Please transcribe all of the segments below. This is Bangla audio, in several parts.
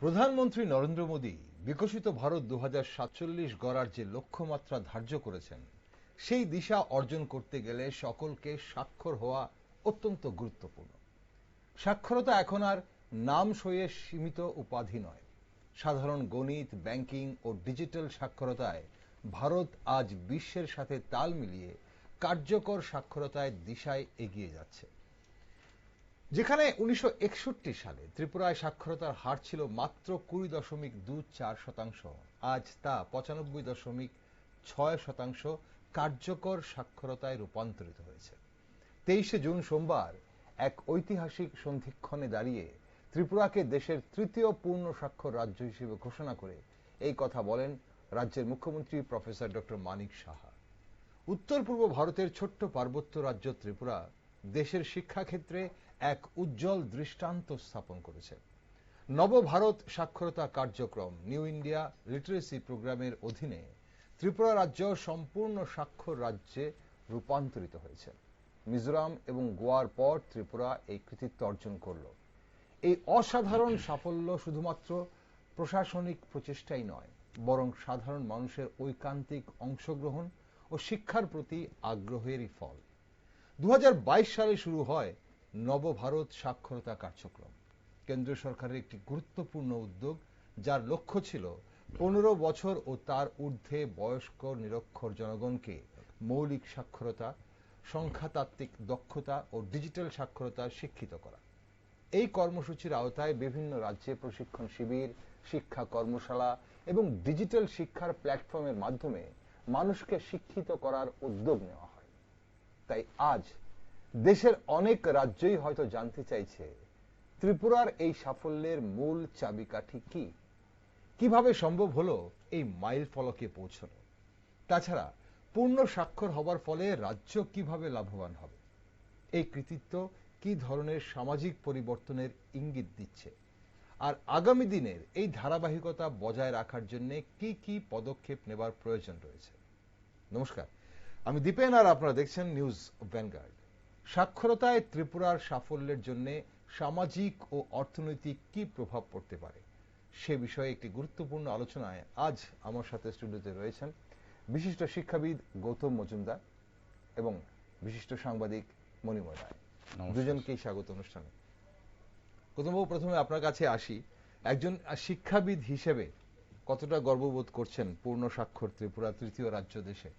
প্রধানমন্ত্রী নরেন্দ্র মোদী বিকশিত ভারত 2047 গড়ার যে লক্ষ্যমাত্রা ধার্য করেছেন সেই দিশা অর্জন করতে গেলে সকলকে সাক্ষর হওয়া অত্যন্ত গুরুত্বপূর্ণ। সাক্ষরতা এখন আর নাম সইয়ে সীমিত উপাধি নয়। সাধারণ গণিত, ব্যাংকিং ও ডিজিটাল সাক্ষরতায় ভারত আজ বিশ্বের সাথে তাল মিলিয়ে কার্যকর সাক্ষরতায় দিশায় এগিয়ে যাচ্ছে। যেখানে 1961 সালে ত্রিপুরায় সাক্ষরতার হার ছিল মাত্র 20.24%, আজ তা 95.6% কার্যকর সাক্ষরতায় রূপান্তরিত হয়েছে। 23 জুন সোমবার এক ঐতিহাসিক সন্ধিক্ষণে দাঁড়িয়ে ত্রিপুরাকে দেশের তৃতীয় পূর্ণ স্বাক্ষর রাজ্য হিসেবে ঘোষণা করে এই কথা বলেন রাজ্যের মুখ্যমন্ত্রী প্রফেসর ডক্টর মানিক সাহা। উত্তর পূর্ব ভারতের ছোট্ট পার্বত্য রাজ্য ত্রিপুরা দেশের শিক্ষাক্ষেত্রে এক উজ্জ্বল দৃষ্টান্ত স্থাপন করেছে। নবভারত সাক্ষরতা কার্যক্রম নিউ ইন্ডিয়া লিটারেসি প্রোগ্রামের অধীনে ত্রিপুরা রাজ্য সম্পূর্ণ স্বাক্ষর রাজ্যে রূপান্তরিত হয়েছে। মিজোরাম এবং গোয়ার পর ত্রিপুরা এই কৃতিত্ব অর্জন করল। এই অসাধারণ সাফল্য শুধুমাত্র প্রশাসনিক প্রচেষ্টাই নয়, বরং সাধারণ মানুষের ঐকান্তিক অংশগ্রহণ ও শিক্ষার প্রতি আগ্রহেরই ফল। 2022 সালে শুরু হয় নবভারত সাক্ষরতা কার্যক্রম, কেন্দ্র সরকারের একটি গুরুত্বপূর্ণ উদ্যোগ, যার লক্ষ্য ছিল 15 বছর ও তার ঊর্ধ্বে বয়স্ক নিরক্ষর জনগণকে মৌলিক সাক্ষরতা, সংখ্যাতাত্ত্বিক দক্ষতা ও ডিজিটাল সাক্ষরতা শিক্ষিত করা। এই কর্মসূচির আওতায় বিভিন্ন রাজ্যে প্রশিক্ষণ শিবির, শিক্ষা কর্মশালা এবং ডিজিটাল শিক্ষার প্ল্যাটফর্মের মাধ্যমে মানুষকে শিক্ষিত করার উদ্যোগ নেওয়া হয়। তাই আজ দেশের অনেক রাজ্যই হয়তো জানতে চাইছে ত্রিপুরার এই সাফল্যের মূল চাবিকাঠি কি, কিভাবে সম্ভব হলো এই মাইল ফলকে পৌঁছানো। তাছাড়া পূর্ণ স্বাক্ষর হবার ফলে রাজ্য কিভাবে লাভবান হবে, এই কৃতিত্ব কি ধরনের সামাজিক পরিবর্তনের ইঙ্গিত দিচ্ছে, আর আগামী দিনের এই ধারাবাহিকতা বজায় রাখার জন্য কি কি পদক্ষেপ নেবার প্রয়োজন রয়েছে। নমস্কার, আমি দীপেন আর আপনারা দেখছেন নিউজ ভ্যানগার্ড। সাক্ষরতায় ত্রিপুরার সাফল্যের জন্য সামাজিক ও অর্থনৈতিক কি প্রভাব পড়তে পারে সে বিষয়ে একটি গুরুত্বপূর্ণ আলোচনায় আজ আমার সাথে স্টুডিওতে রয়েছেন বিশিষ্ট শিক্ষাবিদ গৌতম মজুমদার এবং বিশিষ্ট সাংবাদিক মণিময় রায়। দুজনকেই স্বাগত অনুষ্ঠানে। গৌতমবাবু, প্রথমে আপনার কাছে আসি। একজন শিক্ষাবিদ হিসেবে কতটা গর্ববোধ করছেন পূর্ণ স্বাক্ষর ত্রিপুরা তৃতীয় রাজ্য দেশে?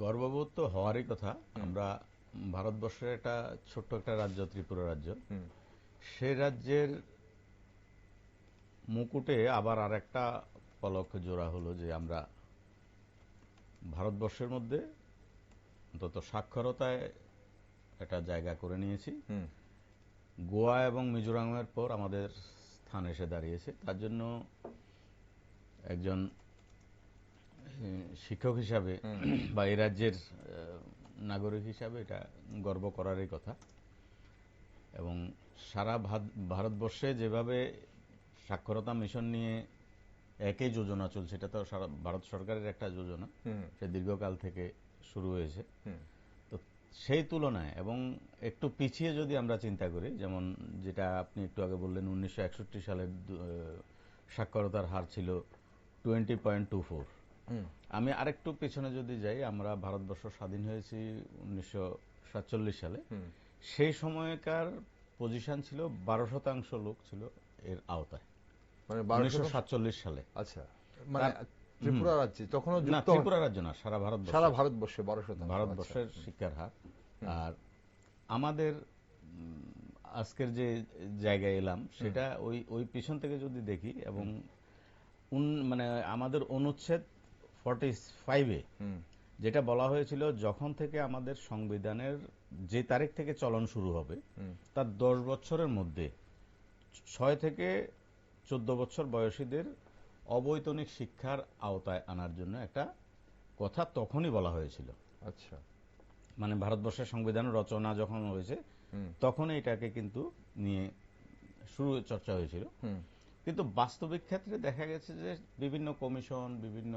গর্ববোধ তো হওয়ারই কথা। আমরা ভারতবর্ষের একটা ছোট্ট একটা রাজ্য ত্রিপুরা রাজ্য, সে রাজ্যের মুকুটে আবার আর একটা পলক জোড়া হলো যে আমরা ভারতবর্ষের মধ্যে অন্তত সাক্ষরতায় একটা জায়গা করে নিয়েছি। গোয়া এবং মিজোরামের পর আমাদের স্থান এসে দাঁড়িয়েছে। তার জন্য একজন শিক্ষক হিসাবে বা এই রাজ্যের নাগরিক হিসাবে এটা গর্ব করারই কথা। এবং সারা ভারতবর্ষে যেভাবে সাক্ষরতা মিশন নিয়ে একই যোজনা চলছে, এটা তো সারা ভারত সরকারের একটা যোজনা, সে দীর্ঘকাল থেকে শুরু হয়েছে। তো সেই তুলনায় এবং একটু পিছিয়ে যদি আমরা চিন্তা করি, যেমন যেটা আপনি একটু আগে বললেন 1961 সালের সাক্ষরতার হার ছিল 20.24। আমি আরেকটু পেছনে যদি যাই, আমরা ভারতবর্ষ স্বাধীন হয়েছি 1947 সালে। সেই সময়কার পজিশন ছিল 12% লোক ছিল এর আওতায়, মানে 1947 সালে। আচ্ছা, মানে ত্রিপুরা রাজ্যে তখন না, ত্রিপুরা রাজ্য না, সারা ভারতবর্ষে 12%। ভারতবর্ষের শিক্ষার হার। আর আমাদের আজকের যে জায়গায় এলাম সেটা ওই পিছন থেকে যদি দেখি, এবং মানে আমাদের অনুচ্ছেদ 45-এ যেটা বলা হয়েছিল, যখন থেকে আমাদের সংবিধানের যে তারিখ থেকে চলন শুরু হবে তার 10 বছরের মধ্যে 6 থেকে 14 বছর বয়সীদের অবৈতনিক শিক্ষার আওতায় আনার জন্য একটা কথা তখনই বলা হয়েছিল। আচ্ছা, মানে ভারতবর্ষের সংবিধান রচনা যখন হয়েছে তখন এটাকে কিন্তু নিয়ে শুরু চর্চা হয়েছিল। কিন্তু বাস্তবিক ক্ষেত্রে দেখা গেছে যে বিভিন্ন কমিশন, বিভিন্ন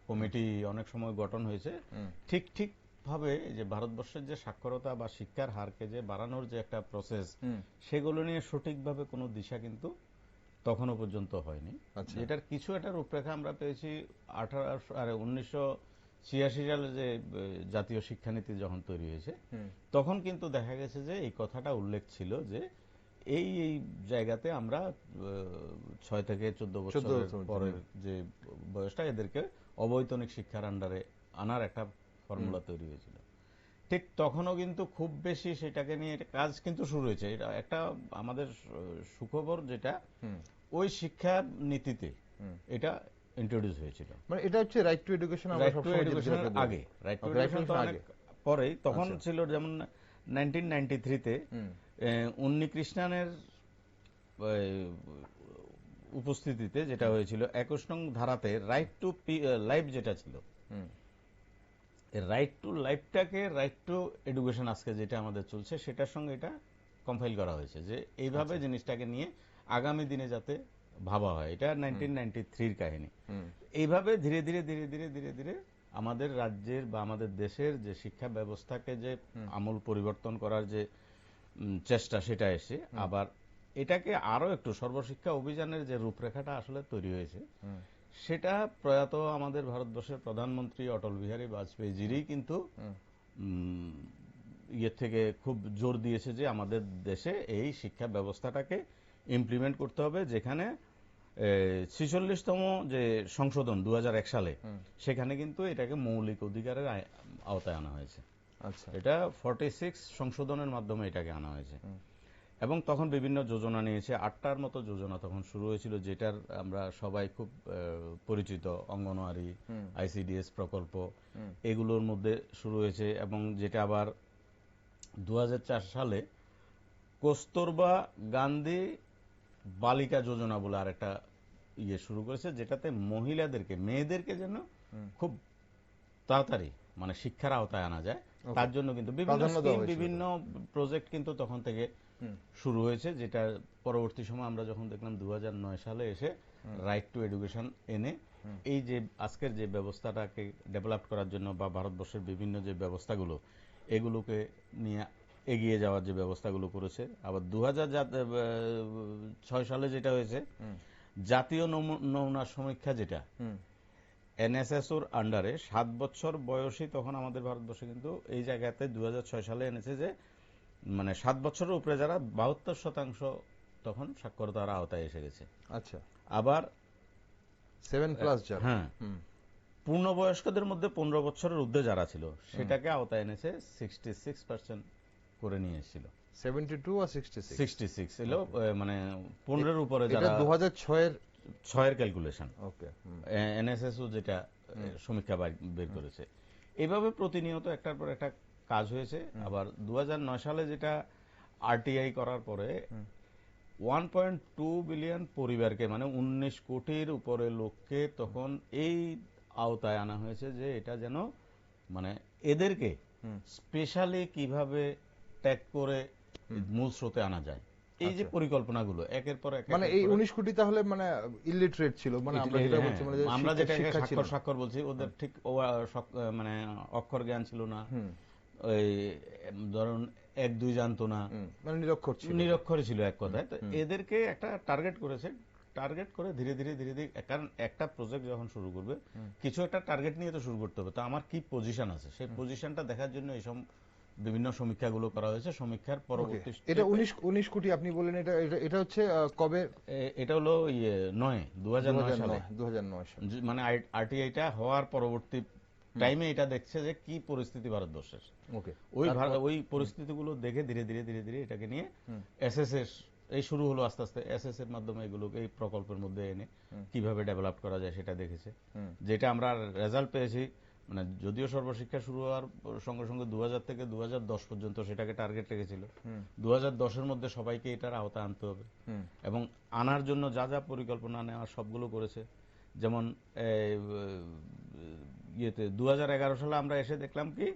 কমিটি অনেক সময় গঠন হয়েছে, ঠিক ভাবে যে ভারতবর্ষের যে সাক্ষরতা বা শিক্ষার হারকে যে বাড়ানোর যে একটা প্রসেস, সেগুলো নিয়ে সঠিকভাবে কোনো দিশা কিন্তু তখনও পর্যন্ত হয়নি। আচ্ছা। যেটার কিছু একটা রূপরেখা আমরা পেয়েছি 1986 সালে যে জাতীয় শিক্ষানীতি যখন তৈরি হয়েছে, তখন কিন্তু দেখা গেছে যে এই কথাটা উল্লেখ ছিল যে এই এই জায়গাতে আমরা 6 থেকে 14 বছরের পরের যে বয়সটা, এদেরকে অবৈতনিক শিক্ষার আন্ডারে আনার একটা ফর্মুলা তৈরি হয়েছিল। ঠিক তখনও কিন্তু খুব বেশি সেটাকে নিয়ে কাজ কিন্তু শুরু হয়েছে। এটা একটা আমাদের সুখবর, যেটা ওই শিক্ষা নীতিতে এটা ইন্ট্রোডিউস হয়েছিল। মানে এটা হচ্ছে রাইট টু এডুকেশন, আমরা রাইট সব টু সময় এডুকেশনের আগে, রাইট টু এডুকেশন তো অনেক পরেই। তখন ছিল যেমন 1993-তে উন্নি কৃষ্ণানের উপস্থিতিতে যেটা হয়েছিল 21 নং ধারাতে রাইট টু লাইফ যেটা ছিল, রাইট টু লাইফটাকে রাইট টু এডুকেশন আজকে যেটা আমাদের চলছে সেটার সঙ্গে এটা কম্পাইল করা হয়েছে, যে এইভাবে জিনিসটাকে নিয়ে আগামী দিনে যাতে ভাবা হয়। এটা 1993-র কাহিনী। এইভাবে ধীরে ধীরে ধীরে ধীরে ধীরে ধীরে আমাদের রাজ্যের বা আমাদের দেশের যে শিক্ষা ব্যবস্থাকে যে আমূল পরিবর্তন করার যে চেষ্টা, সেটা এসে আবার এটাকে আরো একটু সর্বশিক্ষা অভিযানের যে রূপরেখাটা আসলে তৈরি হয়েছে, সেটা প্রয়াত আমাদের ভারতবর্ষের প্রধানমন্ত্রী অটল বিহারী বাজপেয়ীজিরই কিন্তু ইয়ের থেকে খুব জোর দিয়েছে যে আমাদের দেশে এই শিক্ষা ব্যবস্থাটাকে ইমপ্লিমেন্ট করতে হবে, যেখানে 46তম যে সংশোধন 2001 সালে, সেখানে কিন্তু এটাকে মৌলিক অধিকারের আওতায় আনা হয়েছে। আচ্ছা, এটা 46 সংশোধনের মাধ্যমে এটাকে আনা হয়েছে। এবং তখন বিভিন্ন যোজনা নিয়েছে, 8টার মতো যোজনা তখন শুরু হয়েছিল, যেটার আমরা সবাই খুব পরিচিত, অঙ্গনওয়াড়ি, আইসিডিএস প্রকল্প, এগুলোর মধ্যে শুরু হয়েছে। এবং যেটা আবার 2004 সালে কস্তুরবা গান্ধী বালিকা যোজনা বলে আরেকটা ইয়ে শুরু করেছে, যেটাতে মহিলাদেরকে, মেয়েদেরকে যেন খুব তাড়াতাড়ি মানে শিক্ষার আওতায় আনা যায়, তার জন্য কিন্তু বিভিন্ন স্কিম, বিভিন্ন প্রজেক্ট কিন্তু তখন থেকে শুরু হয়েছে, যেটা পরবর্তী সময় আমরা যখন দেখলাম 2009 সালে এসে রাইট টু এডুকেশন এনে এই যে আজকের যে ব্যবস্থাটাকে ডেভেলপ করার জন্য বা ভারতবর্ষের বিভিন্ন যে ব্যবস্থাগুলো, এগুলোকে নিয়ে এগিয়ে যাওয়ার যে ব্যবস্থাগুলো করেছে। আবার 2006 সালে যেটা হয়েছে, জাতীয় নমুনা সমীক্ষা, যেটা এনএসএসওর আন্ডারে 7 বছর বয়সী, তখন আমাদের ভারতবর্ষে কিন্তু এই জায়গাতে 2006 সালে এনেছে যে মানে 7 বছরের উপরে যারা 72% তখন সাক্ষরতার আওতায় এসে গেছে। আচ্ছা, আবার 7+ যারা, হ্যাঁ, পূর্ণবয়স্কদের মধ্যে 15 বছরের ঊর্ধ্বে যারা ছিল, সেটাকে আওতায় এনেছে 66% করে নিয়ে এসেছিল। 72 আর 66 এলো, মানে 15-এর উপরে যারা। 2006-এর ক্যালকুলেশন, ওকে, এনএসএসও যেটা সমীক্ষা বের করেছে। এইভাবে প্রতিনিয়ত একটার পর একটা কাজ হয়েছে। আবার 2009 সালে যেটা আরটিআই করার পরে 1.2 বিলিয়ন পরিবারকে, মানে 19 কোটির উপরে লোককে তখন এই আওতায় আনা হয়েছে, যে এটা যেন মানে এদেরকে স্পেশালি কিভাবে ট্যাগ করে মূল স্রোতে আনা যায়। এই যে পরিকল্পনাগুলো একের পর এক, মানে এই 19 কোটি তাহলে মানে ইলিটারেট ছিল, মানে আমরা যেটা বলছি, মানে আমরা যেটাকে স্বাক্ষর বলছি, ওদের ঠিক মানে অক্ষর জ্ঞান ছিল না, ওই ধরুন 1-2 জানতো না, মানে নিরক্ষরই ছিল এক কথায়। তো এদেরকে একটা টার্গেট করেছে, টার্গেট করে ধীরে ধীরে ধীরে ধীরে, কারণ একটা প্রজেক্ট যখন শুরু করবে, কিছু একটা টার্গেট নিয়ে তো শুরু করতে হবে, তো আমার কি পজিশন আছে সেই পজিশনটা দেখার জন্য এইসব বিভিন্ন সমীক্ষাগুলো করা হয়েছে। সমীক্ষার পরবর্তী, এটা 19 কোটি আপনি বললেন, এটা হচ্ছে কবে? এটা হলো 2009 সালে, মানে আরটিআইটা হওয়ার পরবর্তী টাইমে এটা দেখছে যে কি পরিস্থিতি ভারতবর্ষের, ওই পরিস্থিতিগুলো দেখে ধীরে ধীরে ধীরে ধীরে এটাকে নিয়ে এসএসএস এই শুরু হলো আস্তে আস্তে। এসএস এর মাধ্যমে এগুলোকে এই প্রকল্পের মধ্যে এনে কিভাবে ডেভেলপ করা যায় সেটা দেখেছে, যেটা আমরা রেজাল্ট পেয়েছি। মানে যদিও সর্বশিক্ষা শুরু হওয়ার সঙ্গে সঙ্গে 2000 থেকে 2010 পর্যন্ত সেটাকে টার্গেট রেখেছিল, 2010-এর মধ্যে সবাইকে এটার আওতায় আনতে হবে, এবং আনার জন্য যা যা পরিকল্পনা নেওয়া সবগুলো করেছে। যেমন 2011 সালে আমরা এসে দেখলাম কি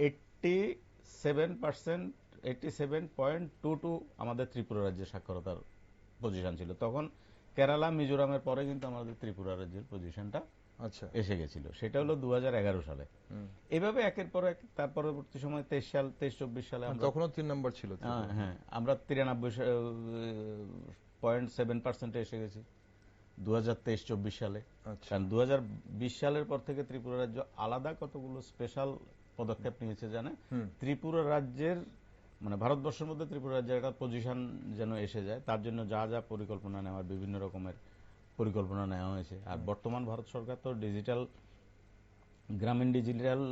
87.22 আমাদের ত্রিপুরা রাজ্যের সাক্ষরতার পজিশন ছিল। তখন কেরালা, মিজোরামের পরে কিন্তু আমাদের ত্রিপুরা রাজ্যের পজিশনটা আচ্ছা, এসে গেছিল, সেটা হলো 2011 সালে। এভাবে একের পর এক, তার পরবর্তী সময় 23 সাল, 23-24 সালে আমরা, তখনও 3 নম্বর ছিল ত্রিপুরা। হ্যাঁ, আমরা 93.7% এসে গেছি 2023-24 সালে। আচ্ছা, কারণ 2020 সালের পর থেকে ত্রিপুরা রাজ্য আলাদা কতগুলো স্পেশাল পদক্ষেপ নিয়েছে জানে। ত্রিপুরা রাজ্যের মানে ভারতবর্ষের মধ্যে ত্রিপুরা রাজ্যের একটা পজিশন যেন এসে যায়, তার জন্য যা যা পরিকল্পনা নেওয়ার, বিভিন্ন রকমের পরিকল্পনা নেওয়া হয়েছে। আর বর্তমান ভারত সরকার তো ডিজিটাল, গ্রামীণ ডিজিটাল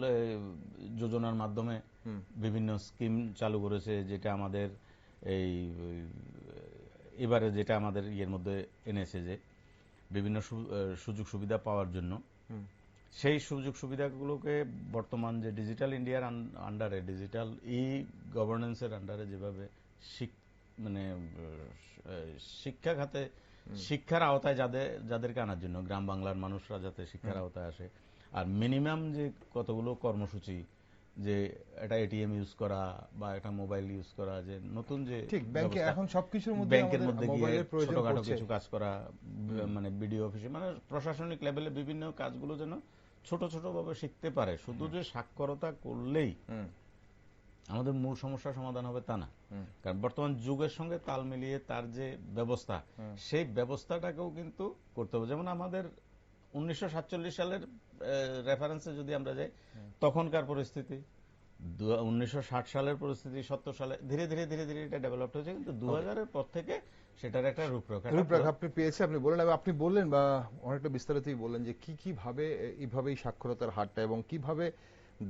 যোজনার মাধ্যমে বিভিন্ন স্কিম চালু করেছে, যেটা আমাদের এই এবারে যেটা আমাদের ইয়ের মধ্যে এনেছে, যে বিভিন্ন সুযোগ সুবিধা পাওয়ার জন্য, সেই সুযোগ সুবিধাগুলোকে বর্তমান যে ডিজিটাল ইন্ডিয়ার আন্ডারে, ডিজিটাল গভর্নেন্সের আন্ডারে যেভাবে মানে শিক্ষা খাতে, শিক্ষার আওতায় যাদেরকে আনার জন্য, গ্রাম বাংলার মানুষরা যাতে শিক্ষার আওতায় আসে, আর মিনিমাম যে কতগুলো কর্মসূচি, যে এটা এটিএম ইউজ করা বা এটা মোবাইল ইউজ করা, যে নতুন যে ঠিক ব্যাংকে এখন সবকিছুর মধ্যে ব্যাংকের মধ্যে গিয়ে মোবাইলের প্রয়োজন ছোটখাটো পড়ছে। কিছু কাজ করা, মানে বিডিও অফিসে, মানে প্রশাসনিক লেভেলে বিভিন্ন কাজগুলো যেন ছোট ছোট ভাবে শিখতে পারে। শুধু যে সাক্ষরতা করলেই আমাদের মূল সমস্যার সমাধান হবে তা না, কারণ বর্তমান যুগের সঙ্গে তাল মিলিয়ে তার যে ব্যবস্থা, সেই ব্যবস্থাটাকেও কিন্তু করতে হবে। যেমন আমাদের 1947 সালের রেফারেন্সে যদি আমরা যাই, তখনকার পরিস্থিতি, 1960 সালের পরিস্থিতি, 70 সালে, ধীরে ধীরে ধীরে ধীরে এটা ডেভেলপ হয়েছে, কিন্তু 2000-এর পর থেকে সেটার একটা রূপরেখা আপনি পেয়েছে, আপনি বললেন, এবং আপনি বললেন বা অনেকটা বিস্তারিতই বললেন যে কি কি ভাবে এইভাবেই সাক্ষরতার হারটা এবং কিভাবে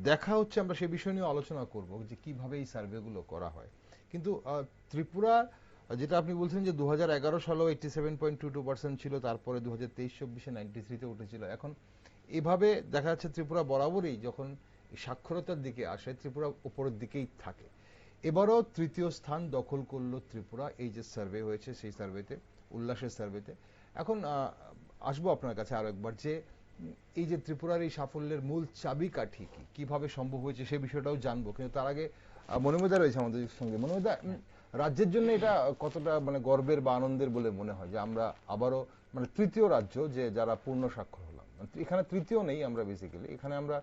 দেখা হচ্ছে, আমরা সে বিষয় নিয়ে আলোচনা করব যে কিভাবে এই সার্ভেগুলো করা হয়। কিন্তু ত্রিপুরা, যেটা আপনি বলছেন যে 2011 সালেও 87.22% ছিল, তারপরে 2023-24-এ 93-তে উঠেছিল। এখন এভাবে দেখা যাচ্ছে ত্রিপুরা বরাবরই যখন সাক্ষরতার দিকে আসে, ত্রিপুরা উপরের দিকেই থাকে। এবারও তৃতীয় স্থান দখল করলো ত্রিপুরা, এই যে সার্ভে হয়েছে সেই সার্ভেতে, উল্লাসের সার্ভেতে। এখন আসবো আপনার কাছে আরো একবার, যে এই যে ত্রিপুরার এই সাফল্যের মূল চাবিকাঠি কি, কিভাবে সম্ভব হয়েছে সে বিষয়টাও জানবো, কিন্তু তার আগে মনোমিতা রয়েছে আমাদের সঙ্গে। মনোমিতা, রাজ্যের জন্য এটা কতটা মানে গর্বের বা আনন্দের বলে মনে হয় যে আমরা আবারও মানে তৃতীয় রাজ্য যে যারা পূর্ণ স্বাক্ষর হলাম? এখানে তৃতীয় নেই আমরা, বেসিক্যালি এখানে আমরা,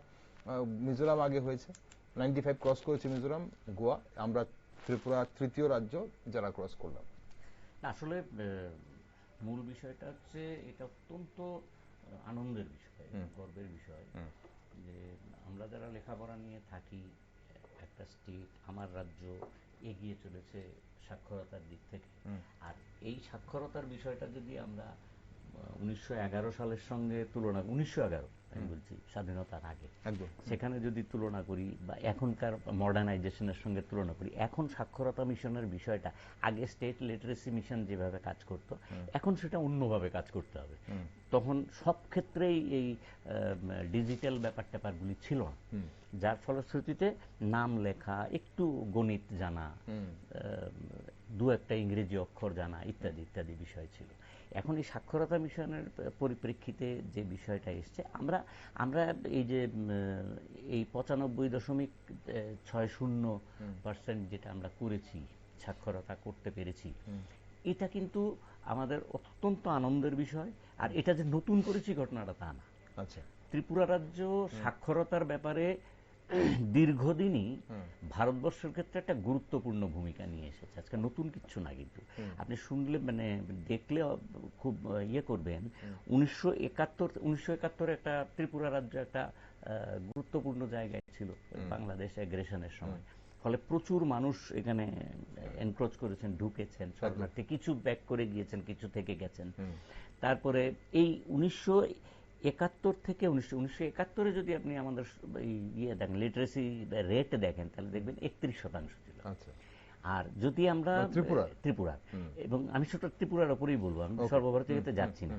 মিজোরাম আগে হয়েছে, 95 ক্রস করেছে মিজোরাম, গোয়া, আমরা ত্রিপুরা তৃতীয় রাজ্য যারা ক্রস করলাম। আসলে মূল বিষয়টা হচ্ছে এটা অত্যন্ত আনন্দের বিষয়, গর্বের বিষয় যে আমরা যারা লেখাপড়া নিয়ে থাকি, একটা স্টেট, আমার রাজ্য এগিয়ে চলেছে সাক্ষরতার দিক থেকে। আর এই সাক্ষরতার বিষয়টা যদি আমরা 1911 সালের সঙ্গে তুলনা, 1911 আমি বলছি, স্বাধীনতার আগে, সেখানে যদি তুলনা করি বা এখনকার মডার্নাইজেশনের সঙ্গে তুলনা করি, এখন সাক্ষরতা মিশনের বিষয়টা, আগে স্টেট লিটারেসি মিশন যেভাবে কাজ করত, এখন সেটা অন্যভাবে কাজ করতে হবে। তখন সব ক্ষেত্রেই এই ডিজিটাল ব্যাপার ট্যাপারগুলি ছিল না, যার ফলশ্রুতিতে নাম লেখা, একটু গণিত জানা, দু একটা ইংরেজি অক্ষর জানা, ইত্যাদি ইত্যাদি বিষয় ছিল। এখন এই সাক্ষরতা মিশনের পরিপ্রেক্ষিতে যে বিষয়টা এসছে, আমরা এই যে এই 95.60% যেটা আমরা করেছি, সাক্ষরতা করতে পেরেছি, এটা কিন্তু আমাদের অত্যন্ত আনন্দের বিষয়। আর এটা যে নতুন করেছি ঘটনাটা তা না। আচ্ছা, ত্রিপুরা রাজ্য সাক্ষরতার ব্যাপারে দীর্ঘদিনই ভারতবর্ষের ক্ষেত্রে একটা গুরুত্বপূর্ণ ভূমিকা নিয়ে এসেছে, আজকে নতুন কিছু না। কিন্তু আপনি শুনলে মানে দেখলে খুব ইয়ে করবেন, 1971 একটা ত্রিপুরা রাজ্য একটা গুরুত্বপূর্ণ জায়গায় ছিল বাংলাদেশ অ্যাগ্রেশনের সময়। ফলে প্রচুর মানুষ এখানে এনক্রোচ করেছেন, ঢুকেছেন, শরণার্থী, কিছু ব্যাক করে গিয়েছেন, কিছু থেকে গেছেন। তারপরে এই 1971 থেকে 1971 যদি আপনি আমাদের ইয়ে দেখেন, লিটারেসি রেট দেখেন, তাহলে দেখবেন 31% ছিল। আর যদি আমরা ত্রিপুরা, এবং আমি সেটা ত্রিপুরার ওপরেই বলবো, আমি সর্বভারতীয় ক্ষেত্রে যাচ্ছি না,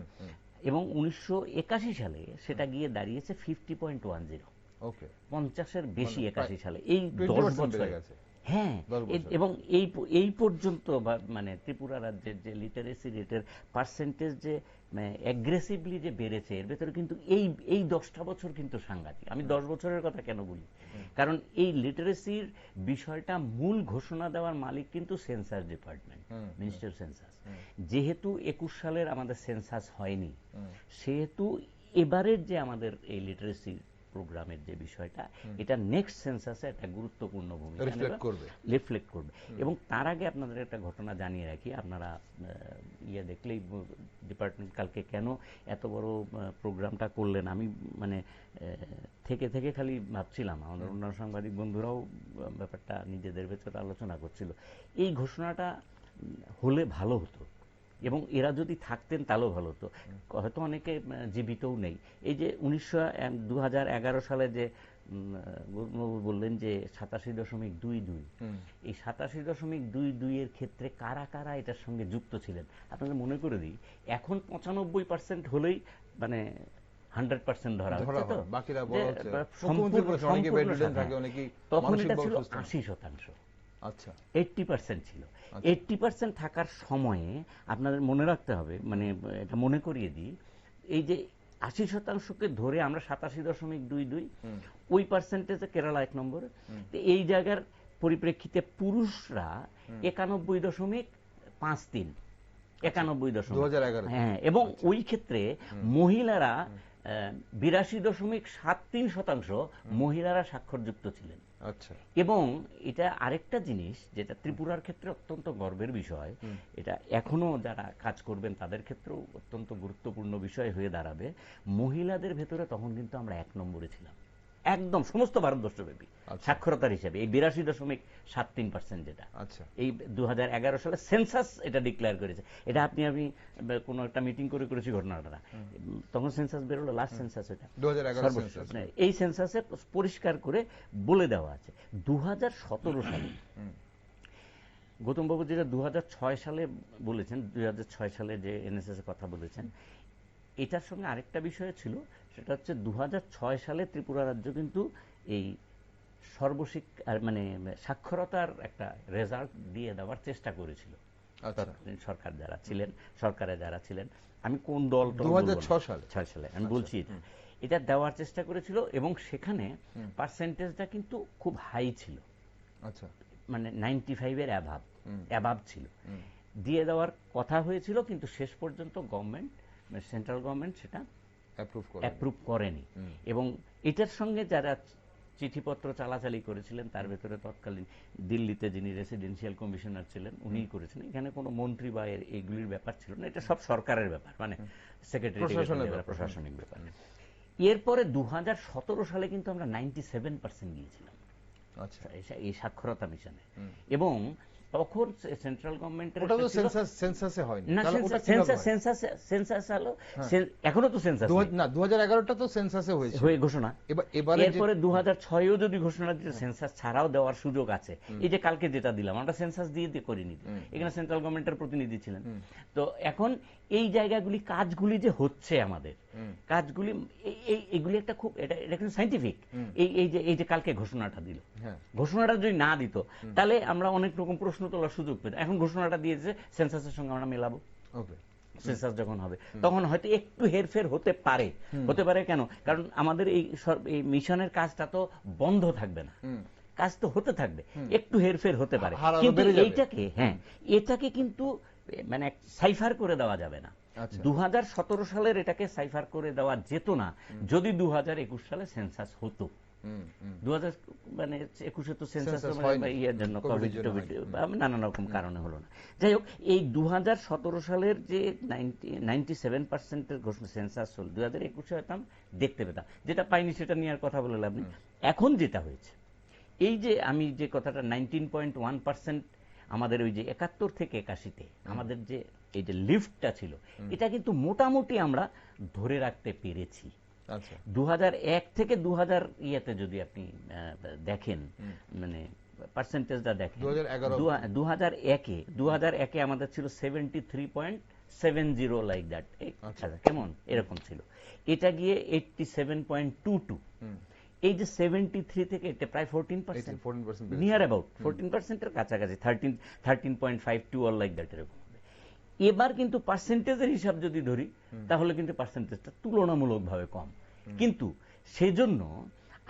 এবং 1981 সালে সেটা গিয়ে দাঁড়িয়েছে 50.10, 50-এর বেশি 81 সালে, এই 10 বছরে। হ্যাঁ, এবং এই পর্যন্ত মানে ত্রিপুরা রাজ্যের যে লিটারেসি রেটের পার্সেন্টেজ যে অ্যাগ্রেসিভলি যে বেড়েছে, এর ভেতরে কিন্তু এই 10টা বছর কিন্তু সাংঘাতিক। আমি 10 বছরের কথা কেন বলি, কারণ এই লিটারেসির বিষয়টা মূল ঘোষণা দেওয়ার মালিক কিন্তু সেন্সাস ডিপার্টমেন্ট, মিনিস্টার সেন্সাস। যেহেতু 21 সালের আমাদের সেন্সাস হয়নি, সেহেতু এবারের যে আমাদের এই লিটারেসি প্রোগ্রামের যে বিষয়টা, এটা নেক্সট সেন্সাসে একটা গুরুত্বপূর্ণ ভূমিকা রিফ্লেক্ট করবে। এবং তার আগে আপনাদের একটা ঘটনা জানিয়ে রাখি, আপনারা দেখলেই ডিপার্টমেন্ট কালকে কেন এত বড় প্রোগ্রামটা করলেন, আমি মানে থেকে থেকে খালি ভাবছিলাম, আমাদের অন্যান্য সাংবাদিক বন্ধুরাও ব্যাপারটা নিজেদের ভেতরে আলোচনা করছিল, এই ঘোষণাটা হলে ভালো হতো এবং এরা যদি থাকতেন তাহলেও ভালো হতো। হয়তো অনেকে জীবিতও নেই। এই যে 2011 সালে যে গৌরববাবু বললেন যে 87.22, এই 87.22 এর ক্ষেত্রে কারা কারা এটার সঙ্গে যুক্ত ছিলেন আপনাদের মনে করে দিই। এখন 95% হলেই মানে 100% ধরা হচ্ছে, তো তখন এটা ছিল 80%। আচ্ছা, 80% ছিল। 80% থাকার সময়ে আপনাদের মনে রাখতে হবে, মানে এটা মনে করিয়ে দিই, এই যে 80%কে ধরে আমরা 87.22, ওই পার্সেন্টেজে কেরালা 1 নম্বরে। এই জায়গার পরিপ্রেক্ষিতে পুরুষরা 91.53, 91.2011, হ্যাঁ, এবং ওই ক্ষেত্রে মহিলারা 82.73% মহিলারা স্বাক্ষরযুক্ত ছিলেন। আচ্ছা, এবং এটা আরেকটা জিনিস যেটা ত্রিপুরার ক্ষেত্রে অত্যন্ত গর্বের বিষয়, এটা এখনো যারা কাজ করবেন তাদের ক্ষেত্রেও অত্যন্ত গুরুত্বপূর্ণ বিষয় হয়ে দাঁড়াবে, মহিলাদের ভেতরে তখন কিন্তু আমরা 1 নম্বরে ছিলাম একদম সমস্ত ভারতবর্ষব্যাপী সাক্ষরতার হিসেবে, এই 82.73% যেটা এই 2011 সালে সেন্সাস এটা ডিক্লেয়ার করেছে। এটা আপনি কোনো একটা মিটিং করেছি ঘটনাটা, তখন সেন্সাস বেরোলো, লাস্ট সেন্সাস এটা 2011 এই সেন্সাসে পরিষ্কার করে বলে দেওয়া আছে। 2017 সালে গৌতমবাবু যেটা 2006 সালে বলেছেন, 2006 সালে যে এনএসএস এর কথা বলেছেন, এটার সঙ্গে আরেকটা বিষয় ছিল, সেটা হচ্ছে 2006 সালে ত্রিপুরা রাজ্য কিন্তু এই মানে সাক্ষরতার একটা রেজাল্ট দিয়ে দেওয়ার চেষ্টা করেছিল সরকার যারা ছিলেন, সরকারে যারা ছিলেন, আমি কোন দল 2006 সালে আমি বলছি, এটা দেওয়ার চেষ্টা করেছিল এবং সেখানে পার্সেন্টেজটা কিন্তু খুব হাই ছিল, মানে 95 এর অ্যাভাব ছিল, দিয়ে দেওয়ার কথা হয়েছিল, কিন্তু শেষ পর্যন্ত গভর্নমেন্ট, সেন্ট্রাল গভর্নমেন্ট সেটা অ্যাপ্রুভ করেনি। এবং এটার সঙ্গে যারা চিঠিপত্র চালাচালি করেছিলেন তার ভেতরে তৎকালীন দিল্লিতে যিনি রেসিডেন্সিয়াল কমিশনার ছিলেন উনিই করেছেন। এখানে কোনো মন্ত্রী বা এইগুলির ব্যাপার ছিল না, এটা সব সরকারের ব্যাপার, মানে সেক্রেটারি প্রশাসনিক ব্যাপার। এরপরে 2017 সালে কিন্তু আমরা 97% গিয়েছিলাম এই সাক্ষরতা মিশনে, এবং তখন সেন্ট্রাল গভর্নমেন্টের এখনো তো সেন্সাস না, 2011টা তো সেন্সাসে হয়ে ঘোষণা। এরপরে 2006-এও যদি ঘোষণা দিতে সেন্সাস ছাড়াও দেওয়ার সুযোগ আছে। এই যে কালকে যেটা দিলাম আমরা সেন্সাস দিয়ে করিনি, এখানে সেন্ট্রাল গভর্নমেন্টের প্রতিনিধি ছিলেন। তো এখন এই জায়গাগুলি কাজগুলি যে হচ্ছে আমাদের কাজগুলি, এগুলি একটা খুব এটা কিন্তু সাইন্টিফিক। এই যে কালকে ঘোষণাটা দিল, ঘোষণাটা যদি না দিত তাহলে আমরা অনেক রকম প্রশ্ন তোলার সুযোগ পেতাম। এখন ঘোষণাটা দিয়েছে, সেন্সাসের সঙ্গে আমরা মেলাবো, সেন্সাস যখন হবে তখন হয়তো একটু হেরফের হতে পারে। কেন? কারণ আমাদের এই মিশনের কাজটা তো বন্ধ থাকবে না, কাজ তো হতে থাকবে, একটু হেরফের হতে পারে, কিন্তু এটাকে কিন্তু মানে সাইফার করে দেওয়া যাবে না। 2017 সালের এটাকে সাইফার করে দেওয়া যেত না যদি 2021 সালে সেন্সাস হতো। 2021 তো সেন্সাস ইয়ের জন্য কোভিড নানান রকম কারণে হলো না। যাই হোক, এই 2017 সালের যে 97%-এর ঘোষণা সেন্সাস হল, 2021 হয়তো দেখতে পেতাম, যেটা পাইনি সেটা নিয়ে আর কথা বলে লাভ নেই। এখন যেটা হয়েছে, এই যে আমি যে কথাটা 19.1% আমাদের ওই যে 71 থেকে 81-তে আমাদের যে এই যে লিফটটা ছিল, এটা কিন্তু মোটামুটি আমরা ধরে রাখতে পেরেছি। 2001 থেকে 2000 যদি আপনি দেখেন, মানে পার্সেন্টেজটা দেখেন, 2001-এ আমাদের ছিল 73.70 লাইক দ্যাট, কেমন এরকম ছিল, এটা গিয়ে 87.22। এই যে 73 থেকে এটা প্রায় 14%, নিয়ার অ্যাবাউট 14%-এর কাছাকাছি, 13.52 অর লাইক দ্যাট এরকম। এবার কিন্তু পার্সেন্টেজের হিসাব যদি ধরি তাহলে কিন্তু পার্সেন্টেজটা তুলনামূলকভাবে কম, কিন্তু সেজন্য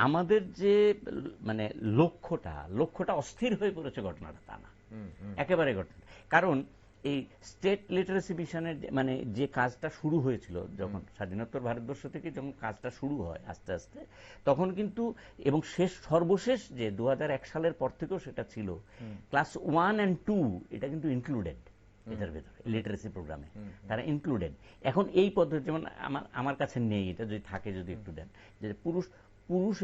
আমাদের যে মানে লক্ষ্যটা অস্থির হয়ে পড়েছে ঘটনাটা তা না, একেবারে ঘটনা। কারণ এই স্টেট লিটারেসি মিশনের মানে যে কাজটা শুরু হয়েছিল যখন স্বাধীনোত্তর ভারতবর্ষ থেকে যখন কাজটা শুরু হয় আস্তে আস্তে, তখন কিন্তু এবং সর্বশেষ যে 2001 সালের পর থেকেও সেটা ছিল, ক্লাস 1 and 2 এটা কিন্তু ইনক্লুডেড এটার ভেতরে, লিটারেসি প্রোগ্রামে তারা ইনক্লুডেড। এখন এই পদ্ধতি যেমন আমার কাছে নেই, এটা যদি থাকে যদি একটু দেন, যে পুরুষ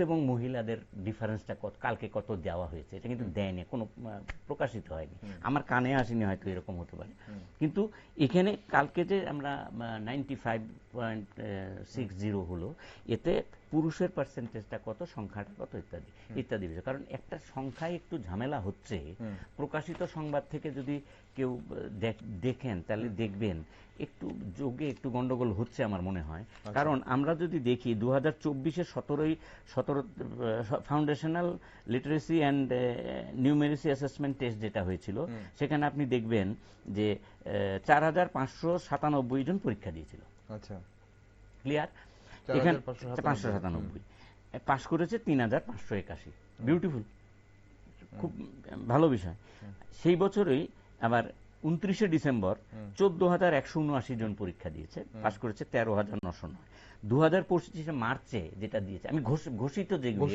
এবং মহিলাদের ডিফারেন্সটা কালকে কত দেওয়া হয়েছে, এটা কিন্তু দেয়নি, কোনো প্রকাশিত হয়নি, আমার কানে আসেনি, হয়তো এরকম হতে পারে। কিন্তু এখানে কালকে যে আমরা 95.60 হলো, এতে পুরুষের পার্সেন্টেজটা কত, সংখ্যাটা কত, ইত্যাদি ইত্যাদি বিষয়। কারণ একটা সংখ্যায় একটু ঝামেলা হচ্ছে, প্রকাশিত সংবাদ থেকে যদি কেউ দেখেন তাহলে দেখবেন একটু যোগে একটু গন্ডগোল হচ্ছে আমার মনে হয়। কারণ আমরা যদি দেখি 2024-এর 17 foundational literacy and নিউমেরিসি assessment test যেটা হয়েছিল, সেখানে আপনি দেখবেন যে 4597 জন পরীক্ষা দিয়েছিল। আচ্ছা, ক্লিয়ার? এখানে 597, পাস করেছে 3581। বিউটিফুল, খুব ভালো বিষয়। সেই বছরই আবার 29শে ডিসেম্বর 14,179 জন পরীক্ষা দিয়েছে, পাস করেছে 13,909। 2025 মার্চে যেটা দিয়েছে, আমি ঘোষিত যেগুলি,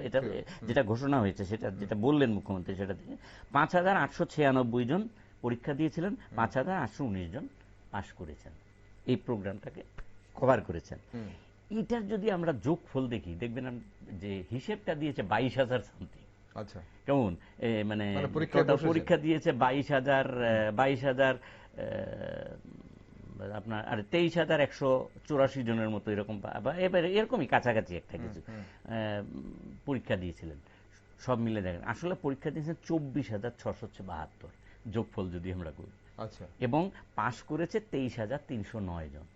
এটা যেটা ঘোষণা হয়েছে, সেটা যেটা বললেন মুখ্যমন্ত্রী, সেটা থেকে 5,896 জন পরীক্ষা দিয়েছিলেন, 5,819 জন পাস করেছেন, এই প্রোগ্রামটাকে কভার করেছেন। এটার যদি আমরা যোগফল দেখি, দেখবেন যে হিসেবটা দিয়েছে 22,000 সামথিং। আচ্ছা, কেমন মানে পরীক্ষা দিয়েছে 22,000 আপনার, আর 23,184 জনের মতো এরকম, এবারে এরকমই কাছাকাছি একটা কিছু পরীক্ষা দিয়েছিলেন। সব মিলে দেখেন আসলে পরীক্ষা দিয়েছেন 24,672 যোগফল যদি আমরা করি। আচ্ছা, এবং পাস করেছে 23,309 জন।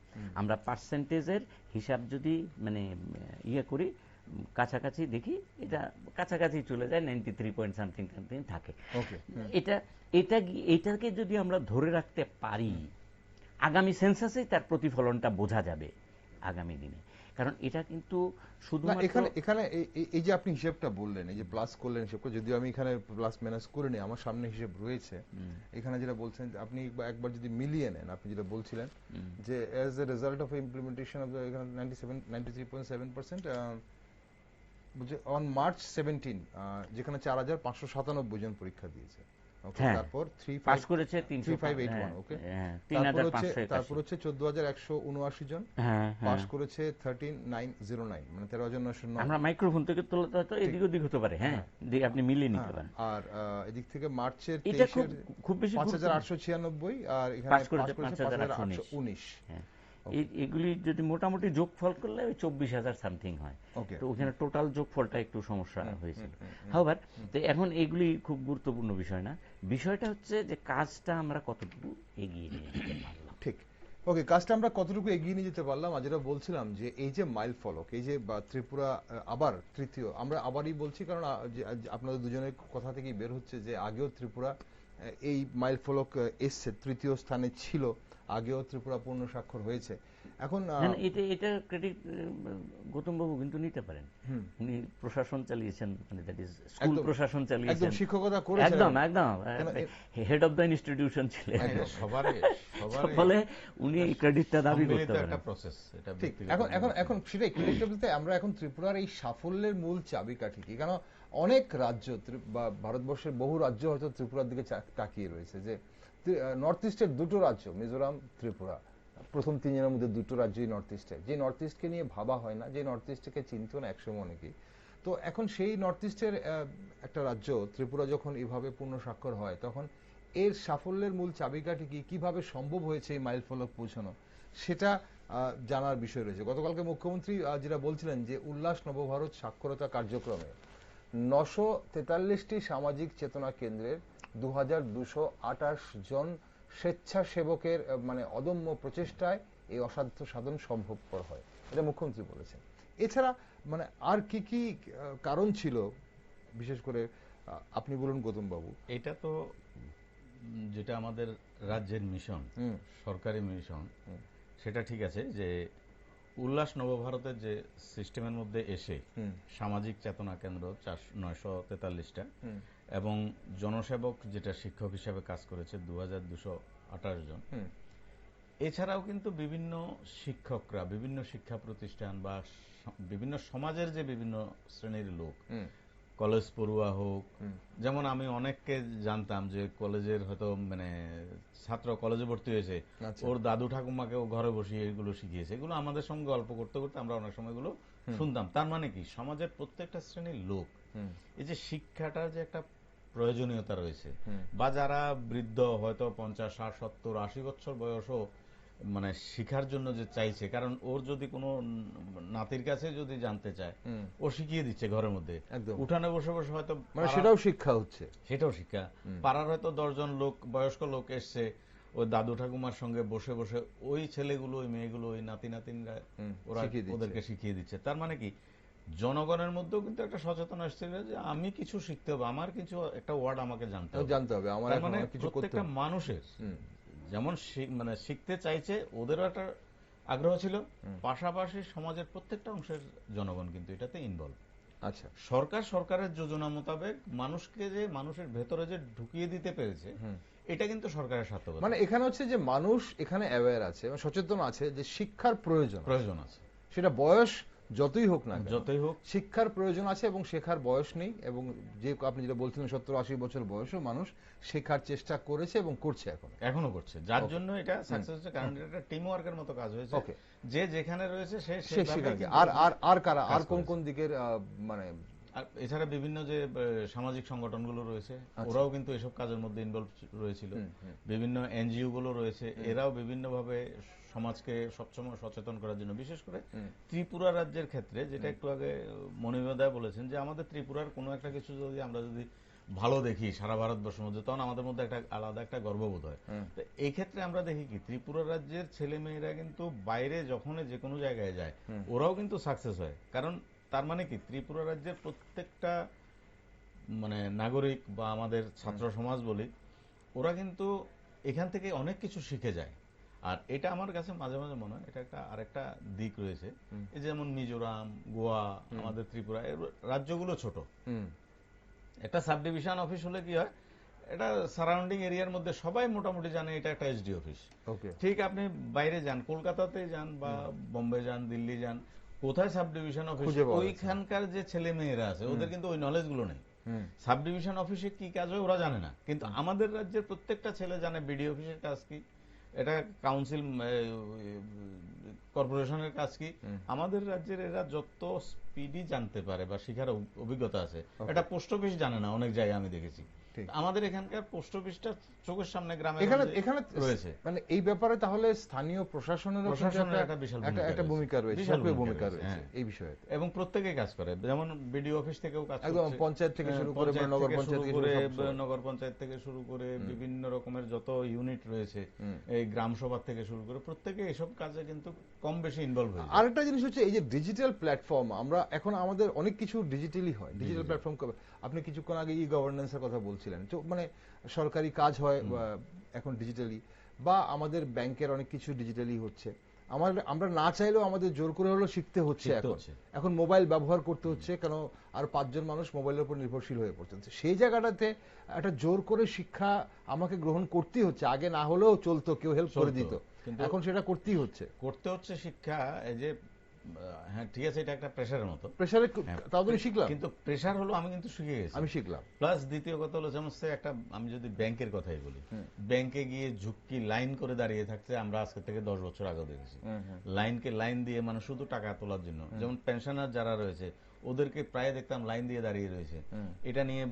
আমরা পার্সেন্টেজের হিসাব যদি মানে ইয়ে করি, কাছাকাছি দেখি, এটা কাছাকাছি চলে যায়, 93 পয়েন্ট সামথিং থাকে। এটাকে যদি আমরা ধরে রাখতে পারি, আগামী সেন্সাসেই তার প্রতিফলনটা বোঝা যাবে আগামী দিনে। কারণ এটা কিন্তু শুধুমাত্র এখানে এই যে আপনি হিসেবটা বললেন, এই যে প্লাস করলেন হিসেবটা, যদিও আমি এখানে প্লাস মাইনাস করে নিই, আমার সামনে হিসেব রয়েছে। এখানে যেটা বলছেন আপনি একবার যদি মিলিয়ে নেন, আপনি যেটা বলছিলেন যে as a result of implementation of the 93.7% on March 17, যেখানে 4,597 জন পরীক্ষা দিয়েছে। তারপর পাস করেছে 3581, ওকে, তারপর হচ্ছে 14,179 জন পাস করেছে, 13,909, মানে 13,909। আমরা মাইক্রোফোন থেকে তোলা তো এদিক ওদিক হতে পারে, হ্যাঁ, আপনি মিলিয়ে নিতে পারেন। আর এদিক থেকে মার্চের এটা খুব বেশি 5,896, আর এখানে পাস করেছে 5,819। এগুলি যদি মোটামুটি যোগফল করলে ওই 24,000 সামথিং হয়। তো ওখানে টোটাল যোগফলটা একটু সমস্যা হয়েছিল। হাওয়ার তো এখন এগুলি খুব গুরুত্বপূর্ণ বিষয় না, বিষয়টা হচ্ছে যে কাজটা আমরা কতটুকু এগিয়ে নিয়ে যেতে পারলাম। ঠিক, ওকে, কাজটা আমরা কতটুকু এগিয়ে নিয়ে যেতে পারলাম। আর যেটা বলছিলাম যে এই যে মাইল ফলক, এই যে ত্রিপুরা আবার তৃতীয়, আমরা আবারই বলছি কারণ আপনাদের দুজনের কথা থেকেই বের হচ্ছে যে আগেও ত্রিপুরা এই মাইল ফলক এসছে, তৃতীয় স্থানে ছিল, আগেও ত্রিপুরা পূর্ণ স্বাক্ষর হয়েছে। এখন এটা ক্রেডিট গৌতম বাবু কিন্তু নিতে পারেন, উনি প্রশাসন চালিয়েছেন, মানে দ্যাট ইজ স্কুল প্রশাসন চালিয়েছেন, একদম শিক্ষকতা করেছেন, একদম হেড অফ দ্য ইনস্টিটিউশন ছিলেন, ফলে উনি ক্রেডিটটা দাবি করতে পারেন। ঠিক, এখন সেটাই ক্রেডিট বলতে আমরা এখন ত্রিপুরার এই সাফল্যের মূল চাবিকাঠি কি? কারণ অনেক রাজ্য বা ভারতবর্ষের বহু রাজ্য হয়তো ত্রিপুরার দিকে তাকিয়ে রয়েছে, যে নর্থ ইস্টের দুটো রাজ্য, মিজোরাম, ত্রিপুরা, প্রথম 3 জনের মধ্যে দুটো রাজ্যই নর্থ ইস্টের, যে নর্থ ইস্টকে নিয়ে ভাবা হয় না, যে নর্থ ইস্টকে চিনতো না একসময় অনেকেই। তো এখন সেই নর্থ ইস্টের একটা রাজ্য ত্রিপুরা যখন এভাবে পূর্ণ স্বাক্ষর হয়, তখন এর সাফল্যের মূল চাবিকাঠি কি, কিভাবে সম্ভব হয়েছে এই মাইল ফলক পৌঁছানো, সেটা জানার বিষয় রয়েছে। গতকালকে মুখ্যমন্ত্রী যেটা বলছিলেন যে উল্লাস নবভারত সাক্ষরতা কার্যক্রমে 943টি সামাজিক চেতনা কেন্দ্রের 2,228 জন স্বেচ্ছাসেবকের মানে অদম্য প্রচেষ্টায় এই অসাধ্য সাধন সম্ভবপর হয়, এটা মুখ্যমন্ত্রী বলেছেন। এছাড়া মানে আর কি কি কারণ ছিল, বিশেষ করে আপনি বলুন গৌতম বাবু। এটা তো যেটা আমাদের রাজ্যের মিশন, সরকারি মিশন, সেটা ঠিক আছে যে উল্লাস নবভারতের যে সিস্টেমের মধ্যে এসে সামাজিক চেতনা কেন্দ্র 943টা, এবং জনসেবক যেটা শিক্ষক হিসাবে কাজ করেছে 2228 জন। এছাড়াও কিন্তু বিভিন্ন শিক্ষকরা বিভিন্ন শিক্ষা প্রতিষ্ঠান বা বিভিন্ন সমাজের যে বিভিন্ন শ্রেণীর লোক, কলেজ পড়ুয়া হোক, যেমন আমি অনেককে জানতাম যে কলেজের হয়তো মানে ছাত্র কলেজে ভর্তি হয়েছে, ওর দাদু ঠাকুমাকে ও ঘরে বসিয়ে এগুলো শিখিয়েছে। এগুলো আমাদের সঙ্গে গল্প করতে করতে আমরা অনেক সময় এগুলো শুনতাম। তার মানে কি, সমাজের প্রত্যেকটা শ্রেণীর লোক এই যে শিক্ষাটার যে একটা প্রয়োজনীয়তা রয়েছে, বা যারা বৃদ্ধ হয়তো 50, 60, 70, 80 বছর বয়সও মানে শিখার জন্য যে চাইছে, কারণ ওর যদি কোনো নাতির কাছে যদি জানতে চায়, ও শিখিয়ে দিচ্ছে ঘরের মধ্যে, উঠানে বসে বসে হয়তো, মানে সেটাও শিক্ষা হচ্ছে, সেটাও শিক্ষা। পাড়ার হয়তো 10 জন লোক, বয়স্ক লোক এসছে, ওই দাদু ঠাকুমার সঙ্গে বসে বসে ওই ছেলেগুলো, ওই মেয়েগুলো, ওই নাতি নাতিনরা ওরা ওদেরকে শিখিয়ে দিচ্ছে। তার মানে কি, জনগণের মধ্যেও কিন্তু একটা সচেতন আসছিল যে আমি কিছু শিখতে হবে, আমার কিছু একটা ওয়ার্ড আমাকে জানতে হবে। তার মানে প্রত্যেকটা মানুষের যেমন মানে শিখতে চাইছে, ওদেরও একটা আগ্রহ ছিল, পাশাপাশি সমাজের প্রত্যেকটা অংশের জনগণ কিন্তু এটাতে ইনভলভ। আচ্ছা, সরকারের যোজনা মোতাবেক মানুষকে যে মানুষের ভেতরে যে ঢুকিয়ে দিতে পেরেছে, এটা কিন্তু সরকারের সার্থকতা। মানে এখানে হচ্ছে যে মানুষ এখানে অ্যাওয়্যার আছে, সচেতন আছে যে শিক্ষার প্রয়োজন আছে, সেটা বয়স যতই হোক না, যতই হোক শিক্ষার প্রয়োজন আছে এবং শেখার বয়স নেই। এবং যে আপনি যেটা বলছিলেন 70-80 বছর বয়সেও মানুষ শেখার চেষ্টা করেছে এবং করছে, এখনো করছে, যার জন্য এটা সাকসেস হচ্ছে। কারণ এটা টিম ওয়ার্কের মতো কাজ হয়েছে, যে যেখানে রয়েছে সে সেখানে। আর কারা, আর কোন কোন দিকের মানে, আর এছাড়া বিভিন্ন যে সামাজিক সংগঠনগুলো রয়েছে, ওরাও কিন্তু এসব কাজের মধ্যে ইনভলভ রয়েছিল। বিভিন্ন এনজিও গুলো রয়েছে, এরাও বিভিন্নভাবে সমাজকে সবসময় সচেতন করার জন্য, বিশেষ করে ত্রিপুরা রাজ্যের ক্ষেত্রে, যেটা একটু আগে মনিমদা বলেছেন যে আমাদের ত্রিপুরার কোনো একটা কিছু যদি আমরা যদি ভালো দেখি সারা ভারতবর্ষের মধ্যে, তখন আমাদের মধ্যে একটা আলাদা একটা গর্ববোধ হয়। তো এই ক্ষেত্রে আমরা দেখি কি, ত্রিপুরা রাজ্যের ছেলে মেয়েরা কিন্তু বাইরে যখন যে কোনো জায়গায় যায়, ওরাও কিন্তু সাকসেস হয়। কারণ তার মানে কি, ত্রিপুরা রাজ্যের প্রত্যেকটা মানে নাগরিক বা আমাদের ছাত্র সমাজ বলি, ওরা কিন্তু এখান থেকে অনেক কিছু শিখে যায়। আর এটা আমার কাছে মাঝে মাঝে মনে হয় এটা একটা আরেকটা দিক রয়েছে। এই যেমন মিজোরাম, গোয়া, আমাদের ত্রিপুরা, এর রাজ্যগুলো ছোট, একটা সাব ডিভিশন অফিস হলে কি হয়, এটা সারাউন্ডিং এরিয়ার মধ্যে সবাই মোটামুটি জানে এটা একটা এসডি অফিস। ঠিক আপনি বাইরে যান, কলকাতাতে যান বা বোম্বে যান, দিল্লি যান, কোথায় সাব ডিভিশন অফিস, ওইখানকার যে ছেলে মেয়েরা আছে ওদের কিন্তু ওই নলেজ গুলো নেই। সাব ডিভিশন অফিসে কি কাজ হয় ওরা জানে না, কিন্তু আমাদের রাজ্যের প্রত্যেকটা ছেলে জানে বিডিও অফিসের কাজ কি, এটা কাউন্সিল কর্পোরেশনের কাজ কি। আমাদের রাজ্যের এরা যত স্পিডি জানতে পারে বা শিখার অভিজ্ঞতা আছে, এটা পোস্ট অফিস জানে না অনেক জায়গায় আমি দেখেছি। আমাদের এখানকার পোস্ট অফিসটা চোখের সামনে গ্রামে এখানে রয়েছে। মানে এই ব্যাপারে তাহলে স্থানীয় প্রশাসনের একটা বিশাল ভূমিকা রয়েছে এই বিষয়ে, এবং প্রত্যেকে কাজ করে। যেমন বিডিও অফিস থেকেও কাজ একদম, পঞ্চায়েত থেকে শুরু করে নগর পঞ্চায়েত থেকে শুরু করে বিভিন্ন রকমের যত ইউনিট রয়েছে, এই গ্রাম সভা থেকে শুরু করে প্রত্যেকে এসব কাজে কিন্তু কম বেশি ইনভলভ হয়। আরেকটা জিনিস হচ্ছে এই যে ডিজিটাল প্ল্যাটফর্ম, আমরা এখন আমাদের অনেক কিছু ডিজিটালি হয়, ডিজিটাল প্ল্যাটফর্ম। আপনি কিছুক্ষণ আগে ই গভর্নেন্সের কথা বলছিলেন, তো মানে সরকারি কাজ হয় এখন ডিজিটালি, বা আমাদের ব্যাংকের অনেক কিছু ডিজিটালি হচ্ছে। আমরা না চাইলেও আমাদের জোর করে হলেও শিখতে হচ্ছে। এখন মোবাইল ব্যবহার করতে হচ্ছে, কেন আর 5 জন মানুষ মোবাইলের উপর নির্ভরশীল হয়ে পড়ছেন। সেই জায়গাটাতে একটা জোর করে শিক্ষা আমাকে গ্রহণ করতেই হচ্ছে। আগে না হলেও চলতো, কেউ হেল্প করে দিত, এখন সেটা করতে হচ্ছে শিক্ষা। এই যে হ্যাঁ ঠিক আছে, এটা একটা প্রেশারের মতো, প্রেশারে তাড়াতাড়ি শিখলাম, কিন্তু প্রেশার হলো আমি কিন্তু শিখে গেছি, আমি শিখলাম। প্লাস দ্বিতীয় কথা হলো, যেমন একটা আমি যদি ব্যাংকের কথাই বলি, ব্যাংকে গিয়ে ঝুঁকি লাইন করে দাঁড়িয়ে থাকতে আমরা আজকে থেকে 10 বছর আগে দেখেছি। লাইন দিয়ে মানে শুধু টাকা তোলার জন্য। যেমন পেনশনার যারা রয়েছে ওদেরকে প্রায় দেখতাম লাইন দিয়ে দাঁড়িয়ে রয়েছে। এটা নিয়ে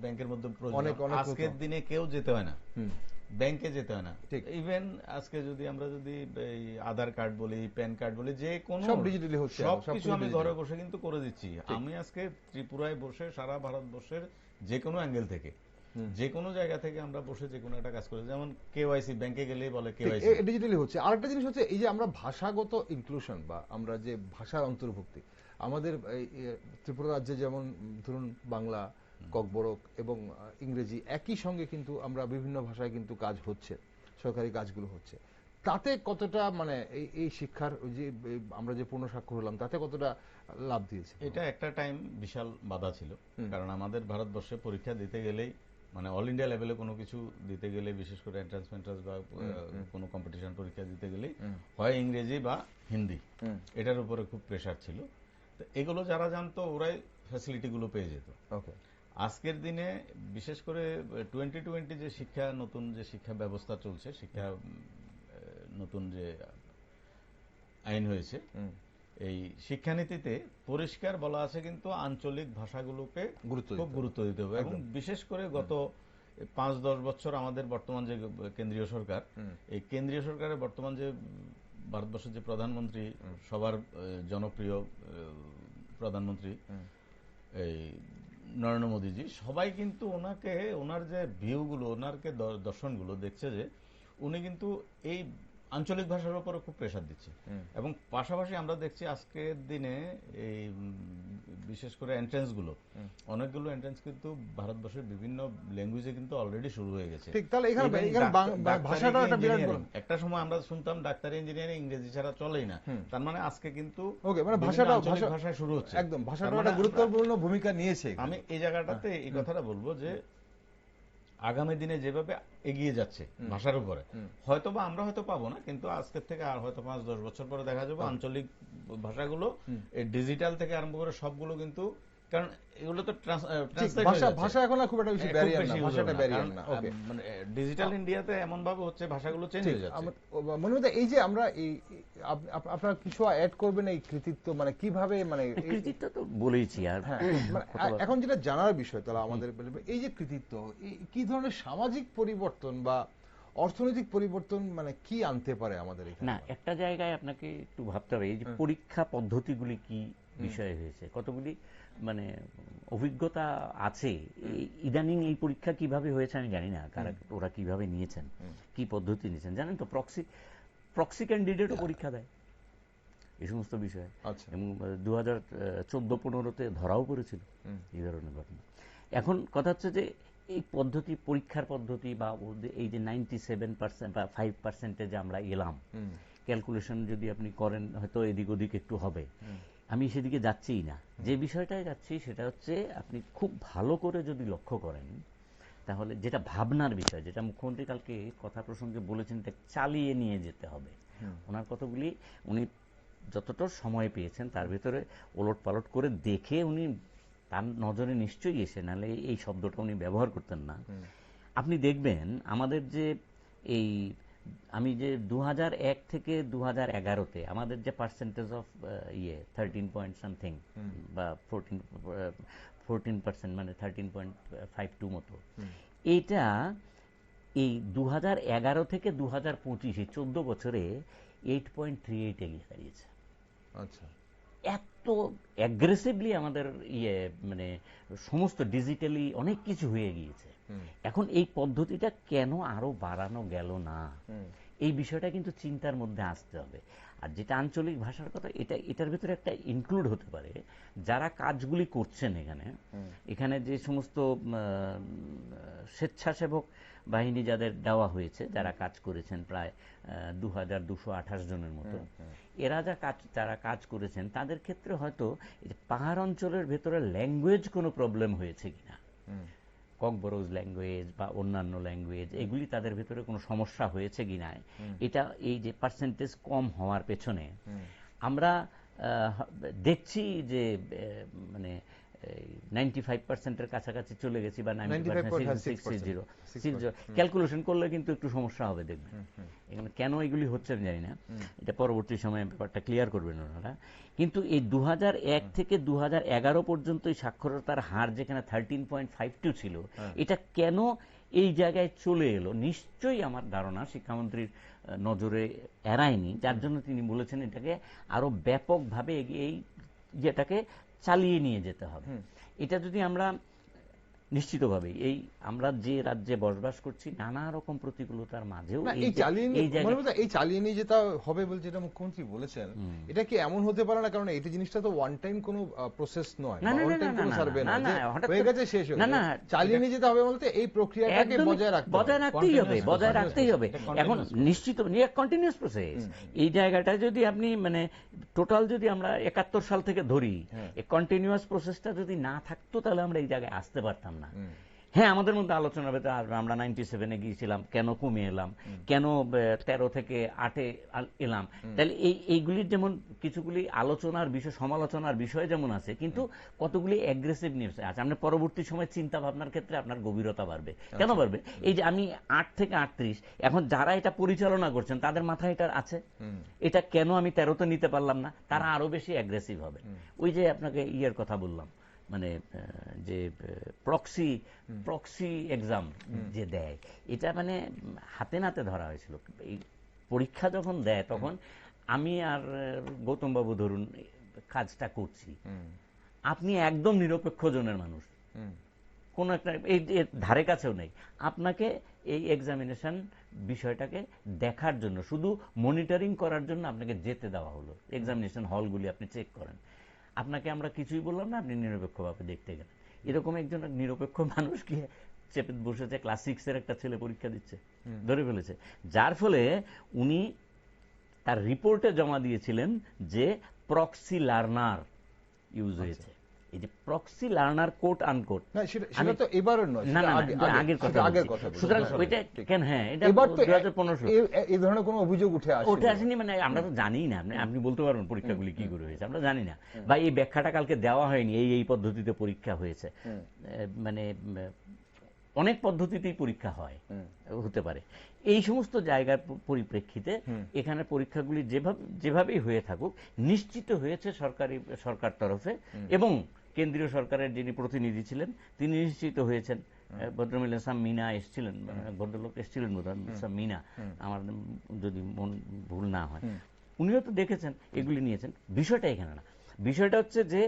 ব্যাংকের মধ্যে আজকের দিনে কেউ যেতে হয় না, ব্যাংকে যেতে হয় না। ইভেন আজকে যদি আমরা আধার কার্ড বলি, প্যান কার্ড বলি, যে কোনো সবকিছু আমি ঘরে বসে কিন্তু করে দিচ্ছি। আমি আজকে ত্রিপুরায় বসে সারা ভারতবর্ষের যে কোনো অ্যাঙ্গেল থেকে, যে কোনো জায়গা থেকে আমরা বসে যে কোনো একটা কাজ করি। যেমন কেওয়াইসি, ব্যাংকে গেলেই বলে কেওয়াইসি ডিজিটালি হচ্ছে। আরেকটা জিনিস হচ্ছে এই যে আমরা ভাষাগত ইনক্লুশন বা আমরা যে ভাষার অন্তর্ভুক্তি, আমাদের ত্রিপুরা রাজ্যে যেমন ধরুন বাংলা, ককবরক এবং ইংরেজি একই সঙ্গে কিন্তু আমরা বিভিন্ন ভাষায় কিন্তু কাজ হচ্ছে, সরকারি কাজগুলো হচ্ছে। তাতে কতটা মানে এই শিক্ষার যে আমরা যে পূর্ণ স্বাক্ষর হলাম তাতে কতটা লাভ দিয়েছে? এটা একটা টাইম বিশাল বাধা ছিল, কারণ আমাদের ভারতবর্ষে পরীক্ষা দিতে গেলেই মানে অল ইন্ডিয়া লেভেলে কোনো কিছু দিতে গেলে, বিশেষ করে এন্ট্রান্স বা কোনো কম্পিটিশন পরীক্ষা দিতে গেলেই হয় ইংরেজি বা হিন্দি, এটার উপরে খুব প্রেশার ছিল। তো এগুলো যারা জানতো ওরাই ফ্যাসিলিটিগুলো পেয়ে যেত। ওকে, আজকের দিনে বিশেষ করে 2020 যে শিক্ষা, নতুন যে শিক্ষা ব্যবস্থা চলছে, শিক্ষা নতুন যে আইন হয়েছে, এই শিক্ষানীতিতে পরিষ্কার বলা আছে কিন্তু আঞ্চলিক ভাষাগুলোকে খুব গুরুত্ব দিতে হবে। এবং বিশেষ করে গত 5-10 বছর আমাদের বর্তমান যে কেন্দ্রীয় সরকার, এই কেন্দ্রীয় সরকারের বর্তমান যে ভারতবর্ষের যে প্রধানমন্ত্রী, সবার জনপ্রিয় প্রধানমন্ত্রী এই নরেন্দ্র মোদীজি, সবাই কিন্তু ওনাকে, ওনার যে ভিউগুলো, ওনারকে দর্শনগুলো দেখছে যে উনি কিন্তু এই আঞ্চলিক ভাষার উপরে খুব প্রেশার দিচ্ছে। এবং পাশাপাশি আমরা দেখছি আজকের দিনে এই বিশেষ করে এন্ট্রান্স গুলো, অনেকগুলো এন্ট্রান্স কিন্তু ভারতবর্ষের বিভিন্ন ল্যাঙ্গুয়েজে কিন্তু অলরেডি শুরু হয়ে গেছে। ঠিক, তাহলে এখানে ভাষাটা একটা বিরাট বড়। একটা সময় আমরা শুনতাম ডাক্তারি, ইঞ্জিনিয়ারিং ইংরেজি ছাড়া চলেই না, তার মানে আজকে কিন্তু ওকে, মানে ভাষাটা ভাষায় শুরু হচ্ছে। একদম, ভাষাটা একটা গুরুত্বপূর্ণ ভূমিকা নিয়েছে। আমি এই জায়গাটাতে এই কথাটা বলবো যে আগামী দিনে যেভাবে এগিয়ে যাচ্ছে ভাষার উপরে, হয়তোবা আমরা হয়তো পাবো না, কিন্তু আজকের থেকে আর হয়তো 5-10 বছর পরে দেখা যাবে আঞ্চলিক ভাষাগুলো এই ডিজিটাল থেকে আরম্ভ করে সবগুলো কিন্তু, কারণ এগুলো তো ভাষা এখন খুব একটা বেশি ব্যারিয়ার না, ভাষাটা ব্যারিয়ার না। ওকে, মানে ডিজিটাল ইন্ডিয়াতে এমন ভাবে হচ্ছে ভাষাগুলো চেঞ্জ হয়ে যাচ্ছে। মনে হচ্ছে এই যে আমরা এই আপনারা কিছু অ্যাড করবেন এই কৃতিত্ব, মানে কিভাবে, মানে কৃতিত্ব তো বলেইছি। আর এখন যেটা জানার বিষয় তাহলে আমাদের, এই যে কৃতিত্ব কি ধরনের সামাজিক পরিবর্তন বা অর্থনৈতিক পরিবর্তন মানে কি আনতে পারে আমাদের এখানে? না, একটা জায়গায় আপনাকে একটু ভাবতে হবে, এই যে পরীক্ষা পদ্ধতিগুলি কি বিষয় হয়েছে, কতগুলি মানে অভিজ্ঞতা আছে। ইদানিং এই পরীক্ষা কিভাবে হয়েছে আমি জানি না, ওরা কিভাবে নিয়েছেন, কি পদ্ধতি নিয়েছেন জানেন তো? প্রক্সি ক্যান্ডিডেটও পরীক্ষা দেয় এই সমস্ত বিষয়ে। এবং 2014-15-তে ধরাও পড়েছিল এই ধরনের ঘটনা। এখন কথা হচ্ছে যে এই পদ্ধতি, পরীক্ষার পদ্ধতি বা এই যে 97% বা 5% যে আমরা এলাম, ক্যালকুলেশন যদি আপনি করেন হয়তো এদিক ওদিক একটু হবে, আমি সেদিকে যাচ্ছিই না। যে বিষয়টায় যাচ্ছি সেটা হচ্ছে আপনি খুব ভালো করে যদি লক্ষ্য করেন তাহলে যেটা ভাবনার বিষয়, যেটা মুখ্যমন্ত্রী কালকে কথা প্রসঙ্গে বলেছেন, এটা চালিয়ে নিয়ে যেতে হবে। ওনার কতগুলি উনি যতটা সময় পেয়েছেন তার ভিতরে ওলট পালট করে দেখে উনি, তার নজরে নিশ্চয়ই এসে, নাহলে এই শব্দটা উনি ব্যবহার করতেন না। আপনি দেখবেন আমাদের যে এই, আমি যে 2001 থেকে 2011-তে আমাদের যে পার্সেন্টেজ অফ 13 পয়েন্ট সামথিং বা 14% মানে 13.52 মতো, এইটা এই 2011 থেকে 2025 এই 14 বছরে 8.38 এগিয়ে দাঁড়িয়েছে। আচ্ছা, এত অ্যাগ্রেসিভলি আমাদের মানে সমস্ত ডিজিটালি অনেক কিছু হয়ে গিয়েছে। এখন এই পদ্ধতিটা কেন আরো বাড়ানো গেল না, এই বিষয়টা কিন্তু চিন্তার মধ্যে আসতে হবে। আর যেটা আঞ্চলিক ভাষার কথা, এটার ভিতরে একটা ইনক্লুড হতে পারে যারা কাজগুলি করছেন এখানে যে সমস্ত স্বেচ্ছাসেবক বাহিনী যাদের দেওয়া হয়েছে, যারা কাজ করেছেন প্রায় 2228 জনের মতো, এরা যারা কাজ করেছেন তাদের ক্ষেত্রে হয়তো পাহাড় অঞ্চলের ভেতরে ল্যাঙ্গুয়েজ কোনো প্রবলেম হয়েছে কিনা, ককবরোজ ল্যাঙ্গুয়েজ বা অন্যান্য ল্যাঙ্গুয়েজ, এগুলি তাদের ভেতরে কোনো সমস্যা হয়েছে কিনা, এটা এই যে পার্সেন্টেজ কম হওয়ার পেছনে আমরা দেখছি যে মানে 95%-এর কাছাকাছি চলে গেছি, বা 90% ক্যালকুলেশন করলে কিন্তু একটু সমস্যা হবে দেখবেন। এখানে কেন এগুলি হচ্ছে আমি জানি না, এটা পরবর্তী সময়ে ব্যাপারটা ক্লিয়ার করবেন ওনারা। কিন্তু এই 2001 থেকে 2011 পর্যন্ত এই সাক্ষরতার হার যেখানে 13.52 ছিল, এটা কেন এই জায়গায় চলে এলো, নিশ্চয়ই আমার ধারণা শিক্ষামন্ত্রীর নজরে এড়ায়নি, যার জন্য তিনি বলেছেন এটাকে আরো ব্যাপকভাবে এই যেটাকে চালিয়ে নিয়ে যেতে হবে। এটা যদি আমরা নিশ্চিতভাবে এই আমরা যে রাজ্যে বসবাস করছি নানা রকম প্রতিকূলতার মাঝেও না, এই চালিয়ে নিয়ে যেটা হবে বলে যেটা মুখ্যমন্ত্রী বলেছেন, এটা কি এমন হতে পারে না? কারণ এই জিনিসটা তো ওয়ান টাইম কোনো প্রসেস নয়, না, না, ওয়ান না, টাইম না, কোনো না, সার্ভে না, নয় না, যে হঠাৎ হয়ে করে- গেছে শেষ হয়ে না, না, গেছে। চালিয়ে নিয়ে যেতে হবে বলতে এই প্রক্রিয়াটাকে একদমই বজায় রাখতে বজায় হবে। রাখতেই হবে, বজায় Continuous রাখতেই হবে। process, এখন নিশ্চিত কন্টিনিউয়াস প্রসেস। এই জায়গাটা যদি আপনি মানে টোটাল যদি আমরা 71 সাল থেকে ধরি, এই কন্টিনিউয়াস প্রসেসটা যদি না থাকতো তাহলে আমরা এই জায়গায় আসতে পারতাম না। হ্যাঁ, আমাদের মধ্যে আলোচনা হবে, আমরা 97-এ গিয়েছিলাম, কেন কমে এলাম, কেন 13 থেকে 8-এ এলাম। তাহলে এইগুলির যেমন কিছুগুলি আলোচনার বিষয়, সমালোচনার বিষয় যেমন আছে, কিন্তু কতগুলি অ্যাগ্রেসিভ নিউজ আছে। আপনার পরবর্তী সময় চিন্তা ভাবনার ক্ষেত্রে আপনার গভীরতা বাড়বে। কেন বাড়বে? এই যে আমি 8 থেকে 38, এখন যারা এটা পরিচালনা করছেন তাদের মাথায় এটা আছে, এটা কেন আমি 13-তে নিতে পারলাম না, তারা আরো বেশি অ্যাগ্রেসিভ হবে। ওই যে আপনাকে ইয়ের কথা বললাম, মানে যে প্রক্সি এক্সাম যে দেয়, এটা মানে হাতে নাতে ধরা হয়েছিল। এই পরীক্ষা যখন দেয় তখন আমি আর গৌতম বাবু ধরুন কাজটা করছি, আপনি একদম নিরপেক্ষ জনের মানুষ, কোন একটা এই ধারে কাছেও নেই, আপনাকে এই এক্সামিনেশন বিষয়টাকে দেখার জন্য, শুধু মনিটরিং করার জন্য আপনাকে যেতে দেওয়া হলো। এক্সামিনেশন হলগুলি আপনি চেক করেন, আপনাকে আমরা কিছুই বললাম না, আপনি নিরপেক্ষভাবে দেখতে গেলেন। এরকম একজন নিরপেক্ষ মানুষ কি চেপে বসেছে, ক্লাস 6-এর একটা ছেলে পরীক্ষা দিচ্ছে, ধরে ফেলেছে, যার ফলে উনি তার রিপোর্টে জমা দিয়েছিলেন যে প্রক্সি লার্নার ইউজ হয়েছে। এই যে প্রক্সি লার্নার কোট আনকোট, সেটা তো এবারের নয়, না, না, আগের কথা। সুতরাং ওইটা কেন, হ্যাঁ, এটা 2015 এই ধরনের কোনো অভিযোগ উঠে আসেনি। মানে আমরা তো জানি না, আপনি বলতে পারবেন পরীক্ষাগুলি কি করে হয়েছে, আমরা জানি না, বা এই ব্যাখ্যাটা কালকে দেওয়া হয়নি, এই পদ্ধতিতে পরীক্ষা হয়েছে। মানে অনেক পদ্ধতিতেই পরীক্ষা হয়, হতে পারে। এই সমস্ত জায়গার পরিপ্রেক্ষিতে এখানে পরীক্ষাগুলি যেভাবেই হয়ে থাকুক, নিশ্চিত হয়েছে সরকার তরফে, এবং কেন্দ্রীয় সরকারের যিনি প্রতিনিধি ছিলেন তিনি নিশ্চিত হয়েছেন। ভদ্রমহিলা সাম মিনা এসেছিলেন, ভদ্রলোক এসেছিলেন সাম মিনা, আমার যদি মন ভুল না হয়, উনিও তো দেখেছেন, এগুলি নিয়েছেন। বিষয়টা এখানে না, বিষয়টা হচ্ছে যে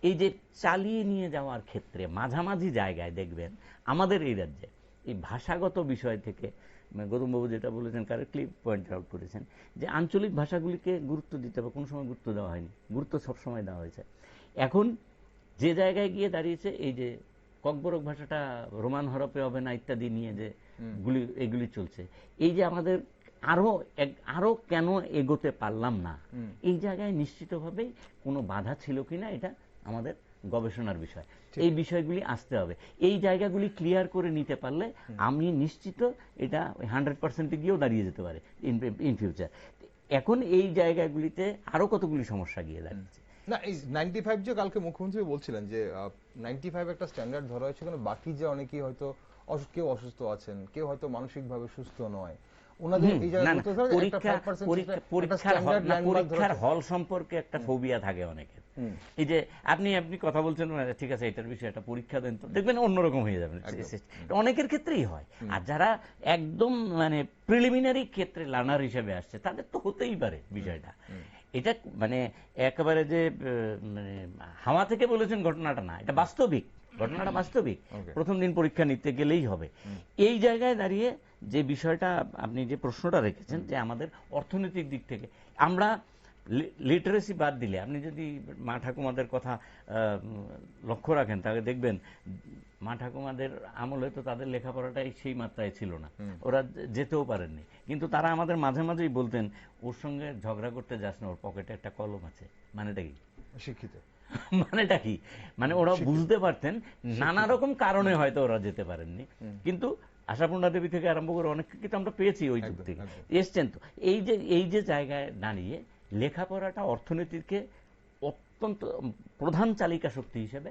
এই যে চালিয়ে নিয়ে যাওয়ার ক্ষেত্রে মাঝামাঝি জায়গায় দেখবেন আমাদের এই রাজ্যে এই ভাষাগত বিষয় থেকে, গৌতমবাবু যেটা বলেছেন কারেক্টলি পয়েন্ট আউট করেছেন, যে আঞ্চলিক ভাষাগুলিকে গুরুত্ব দিতে হবে, কোনো সময় গুরুত্ব দেওয়া হয়নি, গুরুত্ব সবসময় দেওয়া হয়েছে। এখন যে জায়গায় গিয়ে দাঁড়িয়েছে, এই যে ককবরক ভাষাটা রোমান হরফে হবে না ইত্যাদি নিয়ে যে এগুলি চলছে, এই যে আমাদের আরো কেন এগোতে পারলাম না, এই জায়গায় নিশ্চিতভাবেই কোনো বাধা ছিল কিনা এটা আমাদের গবেষণার বিষয়। এই বিষয়গুলি আসতে হবে, এই জায়গাগুলি ক্লিয়ার করে নিতে পারলে আমি নিশ্চিত এটা 100% গিয়েও দাঁড়িয়ে যেতে পারে ইন ফিউচার। এখন এই জায়গাগুলিতে আরো কতগুলি সমস্যা গিয়ে দাঁড়িয়েছে। না, এই 95 যে কালকে মুখ্যমন্ত্রী বলছিলেন যে 95 একটা স্ট্যান্ডার্ড ধরা হয়েছে, কারণ বাকি যে অনেকেই হয়তো কেউ অসুস্থ আছেন, কেউ হয়তো মানসিকভাবে সুস্থ নয়, ওনাদের এই পরীক্ষার হল সম্পর্কে একটা ফোবিয়া থাকে অনেকের। এই যে আপনি কথা বলছেন, ঠিক আছে এটার বিষয়ে একটা পরীক্ষা দেন, তো দেখবেন অন্যরকম হয়ে যাবে, অনেকের ক্ষেত্রেই হয়। আর যারা একদম মানে প্রিলিমিনারি ক্ষেত্রে লার্নার হিসেবে আসছে, তাদের তো হতেই পারে বিষয়টা। এটা মানে একেবারে যে মানে হাওয়া থেকে বলেছেন ঘটনাটা না, এটা বাস্তবিক, ঘটনাটা বাস্তবিক। প্রথম দিন পরীক্ষা নিতে গেলেই হবে। এই জায়গায় দাঁড়িয়ে যে বিষয়টা আপনি যে প্রশ্নটা রেখেছেন, যে আমাদের অর্থনৈতিক দিক থেকে আমরা লিটারেসি বাদ দিলে, আপনি যদি মা ঠাকুমাদের কথা লক্ষ্য রাখেন তাহলে দেখবেন মা ঠাকুমাদের আমলে তো তাদের লেখাপড়াটাই সেই মাত্রায় ছিল না, ওরা যেতেও পারেননি, কিন্তু তারা আমাদের মাঝে মাঝেই বলতেন, ওর সঙ্গে ঝগড়া করতে যাস না, ওর পকেটে একটা কলম আছে। মানেটা কি? শিক্ষিত মানেটা কি? মানে ওরা বুঝতে পারতেন নানা রকম কারণে হয়তো ওরা যেতে পারেননি, কিন্তু আশাপূর্ণা দেবী থেকে আরম্ভ করে অনেক কিন্তু আমরা পেয়েছি ওই যুগ থেকে এসছেন। তো এই যে জায়গায় দাঁড়িয়ে লেখাপড়াটা অর্থনীতিকে অত্যন্ত প্রধান চালিকা শক্তি হিসেবে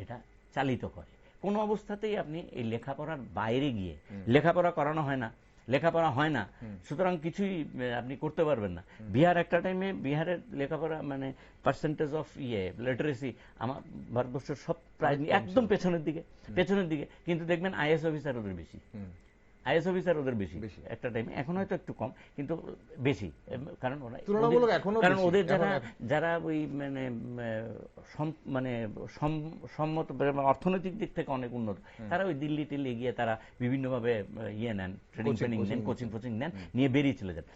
এটা চালিত করে। কোনো অবস্থাতেই আপনি এই লেখাপড়ার বাইরে গিয়ে, লেখাপড়া করানো হয় না, লেখাপড়া হয় না, সুতরাং কিছুই আপনি করতে পারবেন না। বিহার একটা টাইমে, বিহারের লেখাপড়া মানে পার্সেন্টেজ অফ লিটারেসি আমার ভারতবর্ষের সব প্রায় একদম পেছনের দিকে, কিন্তু দেখবেন আইএস অফিসার ওদের বেশি, আইএস অফিসার ওদের বেশি বেশি। একটা টাইমে, এখন হয়তো একটু কম, কিন্তু বেশি। কারণ তুলনামূলক এখনো কারণ বেশি। ওদের এখন যারা ওই মানে সম্মত অর্থনৈতিক দিক থেকে অনেক উন্নত, তারা ওই দিল্লি টিল্লি গিয়ে তারা বিভিন্নভাবে ইয়ে নেন, ট্রেনিং নেন, কোচিং নেন, নিয়ে বেরিয়ে চলে যান।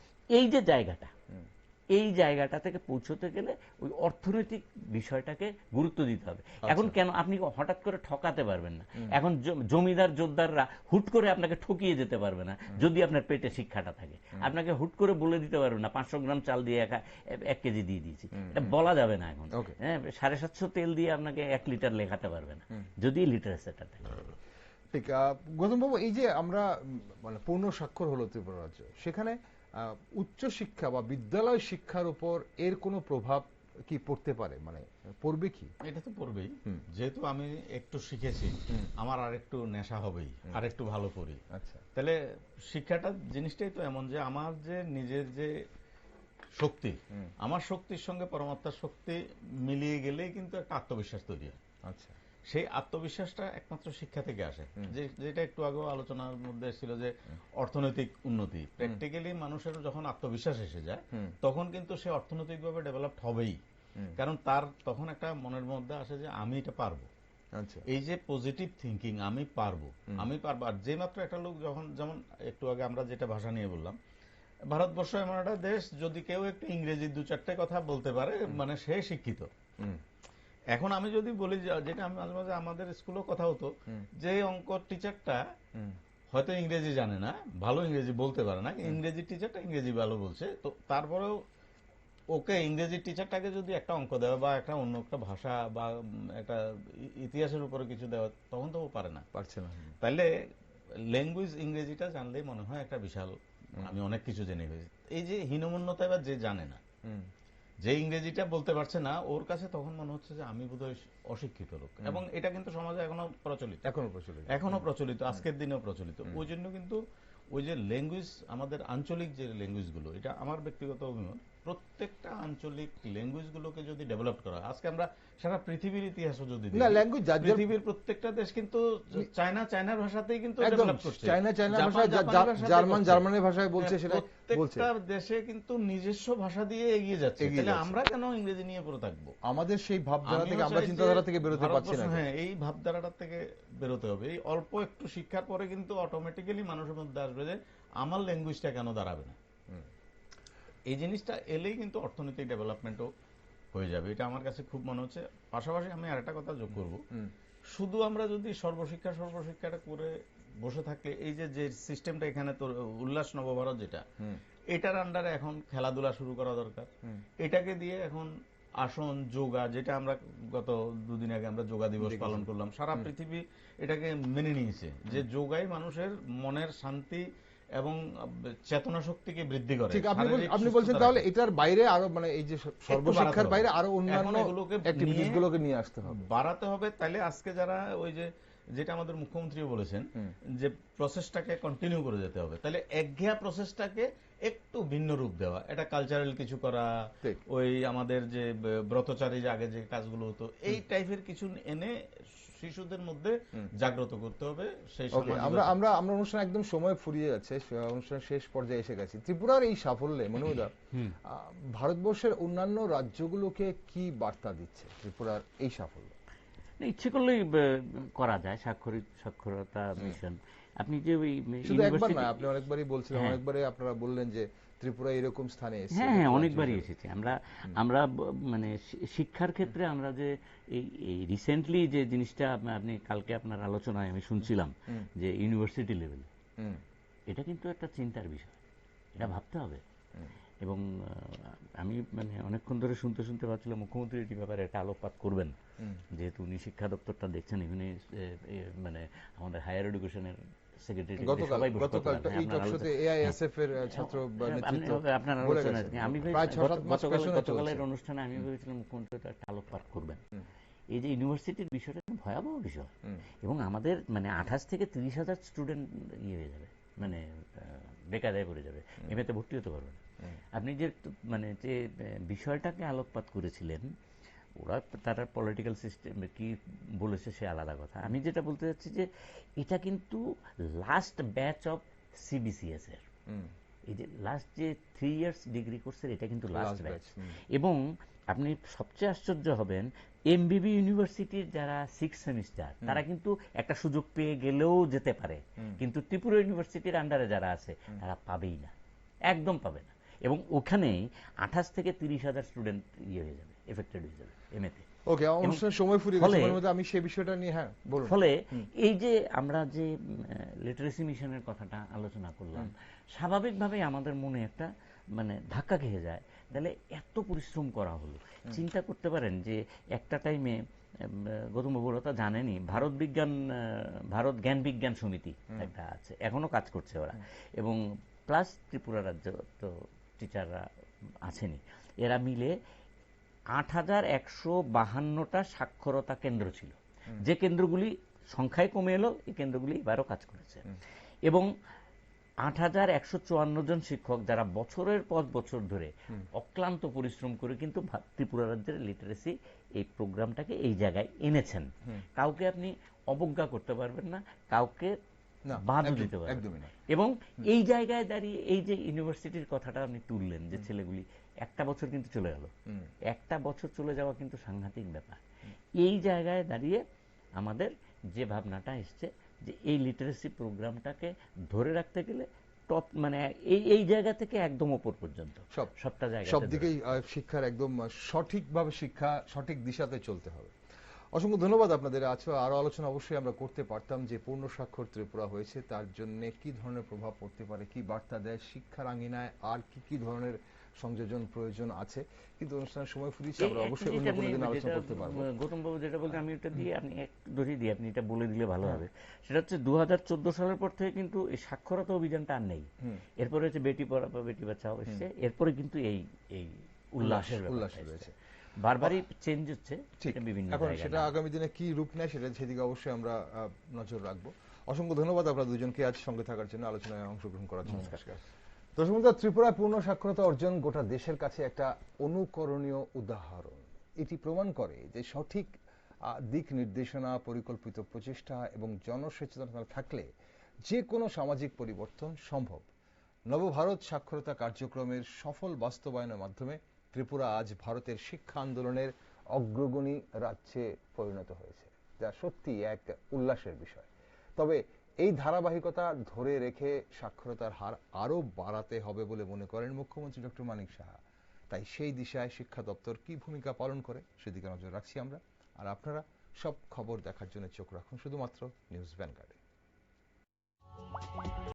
এই জায়গাটা থেকে পৌঁছতে গেলে ওই অর্থনৈতিক বিষয়টাকে গুরুত্ব দিতে হবে। এখন কেন আপনি হঠাৎ করে ঠকাতে পারবেন না, এখন জমিদার জোরদাররা হুট করে আপনাকে ঠকিয়ে যেতে পারবে না যদি আপনার পেটে শিক্ষাটা থাকে। আপনাকে হুট করে বলে দিতে পারবে না 500 গ্রাম চাল দিয়ে 1 কেজি দিয়ে দিয়েছি, এটা বলা যাবে না এখন। হ্যাঁ, 750 তেল দিয়ে আপনাকে 1 লিটার লেখাতে পারবে না যদি লিটারেচারটা থাকে। ঠিক। গৌতম বাবু, এই যে আমরা মানে পূর্ণ স্বাক্ষর হলো ত্রিপুরা রাজ্য, সেখানে উচ্চ শিক্ষা বা বিদ্যালয় শিক্ষার উপর এর কোনো প্রভাব কি পড়তে পারে, মানে পড়বে কি? এটা তো পড়বেই, যেহেতু আমি একটু শিখেছি, আমার আর একটু নেশা হবেই, আর একটু ভালো করি। আচ্ছা, তাহলে শিক্ষাটা জিনিসটাই তো এমন যে আমার যে নিজের যে শক্তি, আমার শক্তির সঙ্গে পরমাত্মার শক্তি মিলিয়ে গেলেই কিন্তু একটা আত্মবিশ্বাস তৈরি হয়। আচ্ছা, সেই আত্মবিশ্বাসটা একমাত্র শিক্ষা থেকে আসে। যেটা একটু আগেও আলোচনার মধ্যে ছিল যে অর্থনৈতিক উন্নতি, প্র্যাকটিক্যালি মানুষের যখন আত্মবিশ্বাস এসে যায় তখন কিন্তু সে অর্থনৈতিকভাবে ডেভেলপড হবেই, কারণ তার তখন একটা মনের মধ্যে আসে যে আমি এটা পারবো। আচ্ছা, এই যে পজিটিভ থিঙ্কিং, আমি পারবো। আর যে মাত্র একটা লোক যখন, যেমন একটু আগে আমরা যেটা ভাষা নিয়ে বললাম, ভারতবর্ষ এমন একটা দেশ, যদি কেউ একটু ইংরেজি 2-4টে কথা বলতে পারে মানে সে শিক্ষিত। এখন আমি যদি বলি, যেটা আমি মাঝে মাঝে আমাদের স্কুলেও কথা হতো, যে অঙ্ক টিচারটা হয়তো ইংরেজি জানে না, ভালো ইংরেজি বলতে পারে না, ইংরেজি টিচারটা ইংরেজি ভালো বলছে, তো তারপরেও ওকে ইংরেজি টিচারটাকে যদি একটা অঙ্ক দেওয়া বা একটা অন্য একটা ভাষা বা একটা ইতিহাসের উপরে কিছু দেওয়া, তখন তো ও পারে না, পারছে না। তাইলে ল্যাঙ্গুয়েজ ইংরেজিটা জানলেই মনে হয় একটা বিশাল, আমি অনেক কিছু জেনে গেছি। এই যে হীনমন্যতা, এবার যে জানে না, যে ইংরেজিটা বলতে পারছে না, ওর কাছে তখন মনে হচ্ছে যে আমি বোধহয় অশিক্ষিত লোক। এবং এটা কিন্তু সমাজে এখনো প্রচলিত, আজকের দিনেও প্রচলিত। ওই জন্য কিন্তু ওই যে ল্যাঙ্গুয়েজ, আমাদের আঞ্চলিক যে ল্যাঙ্গুয়েজগুলো, এটা আমার ব্যক্তিগত অভিমত, প্রত্যেকটা আঞ্চলিক ল্যাঙ্গুয়েজগুলোকে যদি ডেভেলপ করা হয়, আজকে আমরা সারা পৃথিবীর ইতিহাসও যদি দেখি, পৃথিবীর প্রত্যেকটা দেশ কিন্তু চায়নার ভাষাতেই কিন্তু ডেভেলপ করছে, জার্মানির ভাষায় বলছে, সেটা প্রত্যেকটা দেশে কিন্তু নিজস্ব ভাষা দিয়ে এগিয়ে যাচ্ছে। তাহলে আমরা কেন ইংরেজি নিয়ে পড়ে থাকবো? আমাদের সেই ভাবধারা থেকে, আমরা চিন্তাধারা থেকে বেরোতে পারছি না। হ্যাঁ, এই ভাবধারাটা থেকে বেরোতে হবে। এই অল্প একটু শিক্ষার পরে কিন্তু অটোমেটিক্যালি মানুষের মধ্যে আসবে যে আমার ল্যাঙ্গুয়েজটা কেন দাঁড়াবে না। এই জিনিসটা এলেই কিন্তু অর্থনৈতিক ডেভেলপমেন্টও হয়ে যাবে, এটা আমার কাছে খুব মনে হচ্ছে। পাশাপাশি আমি আরেকটা কথা যোগ করব, শুধু আমরা যদি সর্বশিক্ষাটা করে বসে থাকলে, এই যে সিস্টেমটা এখানে তো উল্লাস নবভারত যেটা, এটার আন্ডারে এখন খেলাধুলা শুরু করা দরকার। এটাকে দিয়ে এখন আসন, যোগা, যেটা আমরা গত 2 দিন আগে আমরা যোগা দিবস পালন করলাম, সারা পৃথিবী এটাকে মেনে নিয়েছে যে যোগাই মানুষের মনের শান্তি এবং চেতনা শক্তিকে বৃদ্ধি করে। ঠিক, আপনি বলছেন তাহলে এটার বাইরে আরো, মানে এই যে সর্বশিক্ষার বাইরে আরো অন্যান্য অ্যাক্টিভিটিসগুলোকে নিয়ে আসতে হবে, বাড়াতে হবে। তাহলে আজকে যারা ওই যে যেটা আমাদের মুখ্যমন্ত্রীও বলেছেন যে প্রসেসটাকে কন্টিনিউ করে যেতে হবে, তাহলে একঘেয়া প্রসেসটাকে একটু ভিন্ন রূপ দেওয়া, এটা কালচারাল কিছু করা, ওই আমাদের যে ব্রতচারী যে আগে যে কাজগুলো হতো, এই টাইপের কিছু এনে শিশুদের মধ্যে জাগ্রত করতে হবে। সেই আমরা অনুষ্ঠান একদম সময় ফুরিয়ে যাচ্ছে, অনুষ্ঠান শেষ পর্যায়ে এসে গেছি। ত্রিপুরার এই সাফল্যে মনোদা ভারতবর্ষের অন্যান্য রাজ্যগুলোকে কি বার্তা দিচ্ছে ত্রিপুরার এই সাফল্য? ইচ্ছে করলেই করা যায় সাক্ষরতা মিশন। আপনি যে ওই শুধু একবার না, আপনি অনেকবারই বলছিলেন, অনেকবারই আপনারা বললেন যে ত্রিপুরা এরকম স্থানে এসেছে। হ্যাঁ, অনেকবারই এসেছে। আমরা মানে শিক্ষার ক্ষেত্রে আমরা যে এই রিসেন্টলি যে জিনিসটা আপনি কালকে আপনার আলোচনায় আমি শুনছিলাম যে ইউনিভার্সিটি লেভেল, এটা কিন্তু একটা চিন্তার বিষয়, এটা ভাবতে হবে। এবং আমি মানে অনেকক্ষণ ধরে শুনতে পাচ্ছিলাম মুখ্যমন্ত্রী এই ব্যাপারে একটা আলোকপাত করবেন, যেহেতু উনি শিক্ষা দপ্তরটা দেখছেন, এখানে মানে আমাদের হায়ার এডুকেশনের সেক্রেটারি গতকালের অনুষ্ঠানে আমি ভেবেছিলাম মুখ্যমন্ত্রী একটা আলোকপাত করবেন। এই যে ইউনিভার্সিটির বিষয়টা একটা ভয়াবহ বিষয়, এবং আমাদের মানে 28 থেকে 30,000 স্টুডেন্ট ইয়ে হয়ে যাবে, মানে বেকায়দায় পড়ে যাবে, এমএতে ভর্তি হতে পারবে না। আপনি যে মানে যে বিষয়টাকে আলোকপাত করেছিলেন, তারা পলিটিক্যাল সিস্টেম কি বলেছে সে আলাদা কথা। আমি যেটা বলতে চাচ্ছি যে এটা কিন্তু লাস্ট ব্যাচ অফ সিবিসিএস এর। হুম, এই যে লাস্ট যে 3 ইয়ার্স ডিগ্রি কোর্সের এটা কিন্তু লাস্ট Last ব্যাচ। batch, হুম। এবং আপনি সবচেয়ে আশ্চর্য হবেন, এমবিবি ইউনিভার্সিটির যারা 6 সেমিস্টার তারা কিন্তু একটা সুযোগ পেয়ে গেলেও যেতে পারে, কিন্তু ত্রিপুরা ইউনিভার্সিটির আন্ডারে যারা আছে তারা পাবেই না, একদম পাবে না। এবং ওখানেই 28 থেকে 30,000 স্টুডেন্ট ইয়ে হয়ে যাবে, এফেক্টেড হয়ে যাবে এমএতে। ওকে, অনুষ্ঠানের সময় ফুরিয়ে গেছে, ফলে- মধ্যে আমি সেই বিষয়টা নিয়ে, হ্যাঁ বলুন। ফলে এই যে আমরা যে লিটারেসি মিশনের কথাটা আলোচনা করলাম, স্বাভাবিকভাবেই আমাদের মনে একটা মানে ধাক্কা খেয়ে যায়, তাহলে এত পরিশ্রম করা হলো। চিন্তা করতে পারেন যে একটা টাইমে গৌতম বাবু তা জানেনি, ভারত জ্ঞান বিজ্ঞান সমিতি একটা আছে, এখনো কাজ করছে ওরা, এবং প্লাস ত্রিপুরা রাজ্য তো টিচাররা আছেনই, এরা মিলে 8,152টা সাক্ষরতা কেন্দ্র ছিল, যে কেন্দ্রগুলি সংখ্যায় কমে এলো, এই কেন্দ্রগুলি এবারও কাজ করেছে। এবং 8,154 জন শিক্ষক যারা বছরের পর বছর ধরে অক্লান্ত পরিশ্রম করে কিন্তু ত্রিপুরা রাজ্যের লিটারেসি এই প্রোগ্রামটাকে এই জায়গায় এনেছেন। কাউকে আপনি অবজ্ঞা করতে পারবেন না, কাউকে না, বাদও একদম- দিতে পারবেন একদমই না। না। এবং এই জায়গায় দাঁড়িয়ে এই যে ইউনিভার্সিটির কথাটা আপনি তুললেন, যে ছেলেগুলি একটা বছর কিন্তু চলে গেল, একটা বছর চলে যাওয়া কিন্তু সাংঘাতিক ব্যাপার। এই জায়গায় দাঁড়িয়ে আমাদের যে ভাবনাটা এসছে যে এই লিটারেসি প্রোগ্রামটাকে ধরে রাখতে গেলে টপ মানে এই জায়গা থেকে একদম ওপর পর্যন্ত সবটা জায়গা সব দিকেই শিক্ষার একদম সঠিকভাবে শিক্ষা সঠিক দিশাতে চলতে হবে। অসংখ্য ধন্যবাদ আপনাদের। আরো আলোচনা অবশ্যই আমরা করতে পারতাম যে পূর্ণ স্বাক্ষর ত্রিপুরা হয়েছে তার জন্য কি ধরনের প্রভাব পড়তে পারে, কি বার্তা দেয় শিক্ষার আঙিনায়, আর কি কি ধরনের সংযোজন প্রয়োজন আছে, কিন্তু অনুষ্ঠানের সময় ফুরিয়েছে, আমরা অবশ্যই অন্য কোনো দিন আলোচনা করতে পারবো। গৌতম বাবু যেটা বলতে আমি এটা দিয়ে আপনি একটু ধরিয়ে দিই, আপনি এটা বলে দিলে ভালো হবে। সেটা হচ্ছে 2014 সালের পর থেকে কিন্তু এই সাক্ষরতা অভিযানটা আর নেই। এরপরে হচ্ছে বেটি পড়াও বেটি বাঁচাও এসছে, এরপরে কিন্তু এই উল্লাসের ব্যাপারটা রয়েছে, বারবারই চেঞ্জ হচ্ছে, ঠিক। এটা বিভিন্ন এখন জায়গায় সেটা নাম। আগামী দিনে কি রূপ নেয় সেদিকে অবশ্যই আমরা নজর রাখবো। অসংখ্য ধন্যবাদ আপনারা দুজনকে আজ সঙ্গে থাকার জন্য, আলোচনায় অংশগ্রহণ করার জন্য। দর্শক বন্ধুরা, ত্রিপুরায় পূর্ণ সাক্ষরতা অর্জন গোটা দেশের কাছে একটা অনুকরণীয় উদাহরণ। এটি প্রমাণ করে যে সঠিক দিক নির্দেশনা, পরিকল্পিত প্রচেষ্টা এবং জনসচেতনতা থাকলে যে কোনো সামাজিক পরিবর্তন সম্ভব। নবভারত সাক্ষরতা কার্যক্রমের সফল বাস্তবায়নের মাধ্যমে ত্রিপুরা আজ ভারতের শিক্ষা আন্দোলনের অগ্রগণী রাজ্যে পরিণত হয়েছে, যা সত্যি এক উল্লাসের বিষয়। তবে এই ধারাবাহিকতা ধরে রেখে সাক্ষরতার হার আরো বাড়াতে হবে বলে মনে করেন মুখ্যমন্ত্রী ডক্টর মানিক সাহা। তাই সেই দিশায় শিক্ষা দপ্তর কি ভূমিকা পালন করে সেদিকে নজর রাখছি আমরা। আর আপনারা সব খবর দেখার জন্য চোখ রাখুন শুধুমাত্র নিউজ ভ্যানগার্ডে।